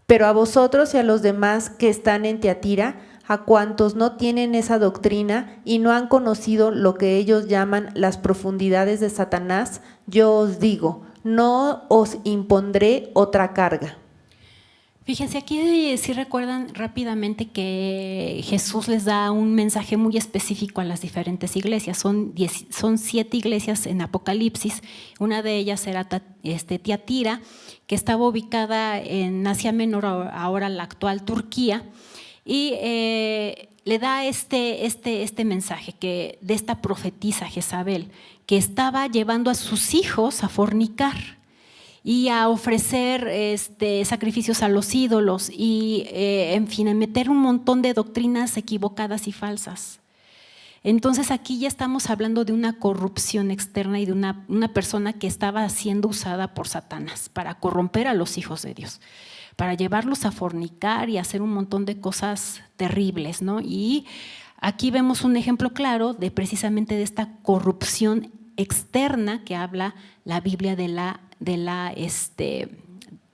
Pero a vosotros y a los demás que están en Tiatira, a cuantos no tienen esa doctrina y no han conocido lo que ellos llaman las profundidades de Satanás, yo os digo, no os impondré otra carga. Fíjense, aquí sí recuerdan rápidamente que Jesús les da un mensaje muy específico a las diferentes iglesias. Son 7 iglesias en Apocalipsis. Una de ellas era Tiatira, que estaba ubicada en Asia Menor, ahora la actual Turquía, y le da este mensaje que de esta profetisa Jezabel, que estaba llevando a sus hijos a fornicar y a ofrecer sacrificios a los ídolos y, en fin, a meter un montón de doctrinas equivocadas y falsas. Entonces aquí ya estamos hablando de una corrupción externa y de una persona que estaba siendo usada por Satanás para corromper a los hijos de Dios, para llevarlos a fornicar y hacer un montón de cosas terribles, ¿no? Y aquí vemos un ejemplo claro de precisamente de esta corrupción externa que habla la Biblia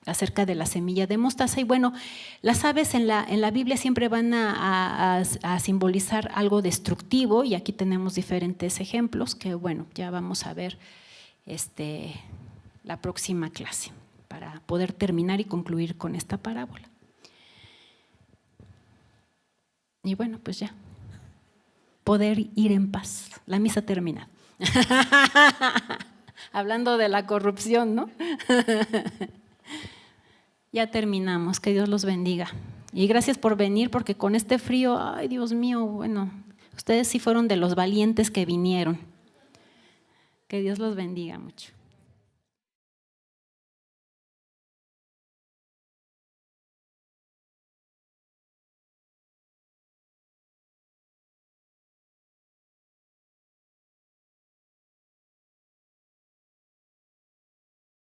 acerca de la semilla de mostaza. Y bueno, las aves en la Biblia siempre van a simbolizar algo destructivo, y aquí tenemos diferentes ejemplos que bueno, ya vamos a ver la próxima clase para poder terminar y concluir con esta parábola. Y bueno, pues ya, poder ir en paz. La misa termina. Hablando de la corrupción, ¿no? Ya terminamos, que Dios los bendiga. Y gracias por venir, porque con este frío, ay Dios mío, bueno, ustedes sí fueron de los valientes que vinieron. Que Dios los bendiga mucho.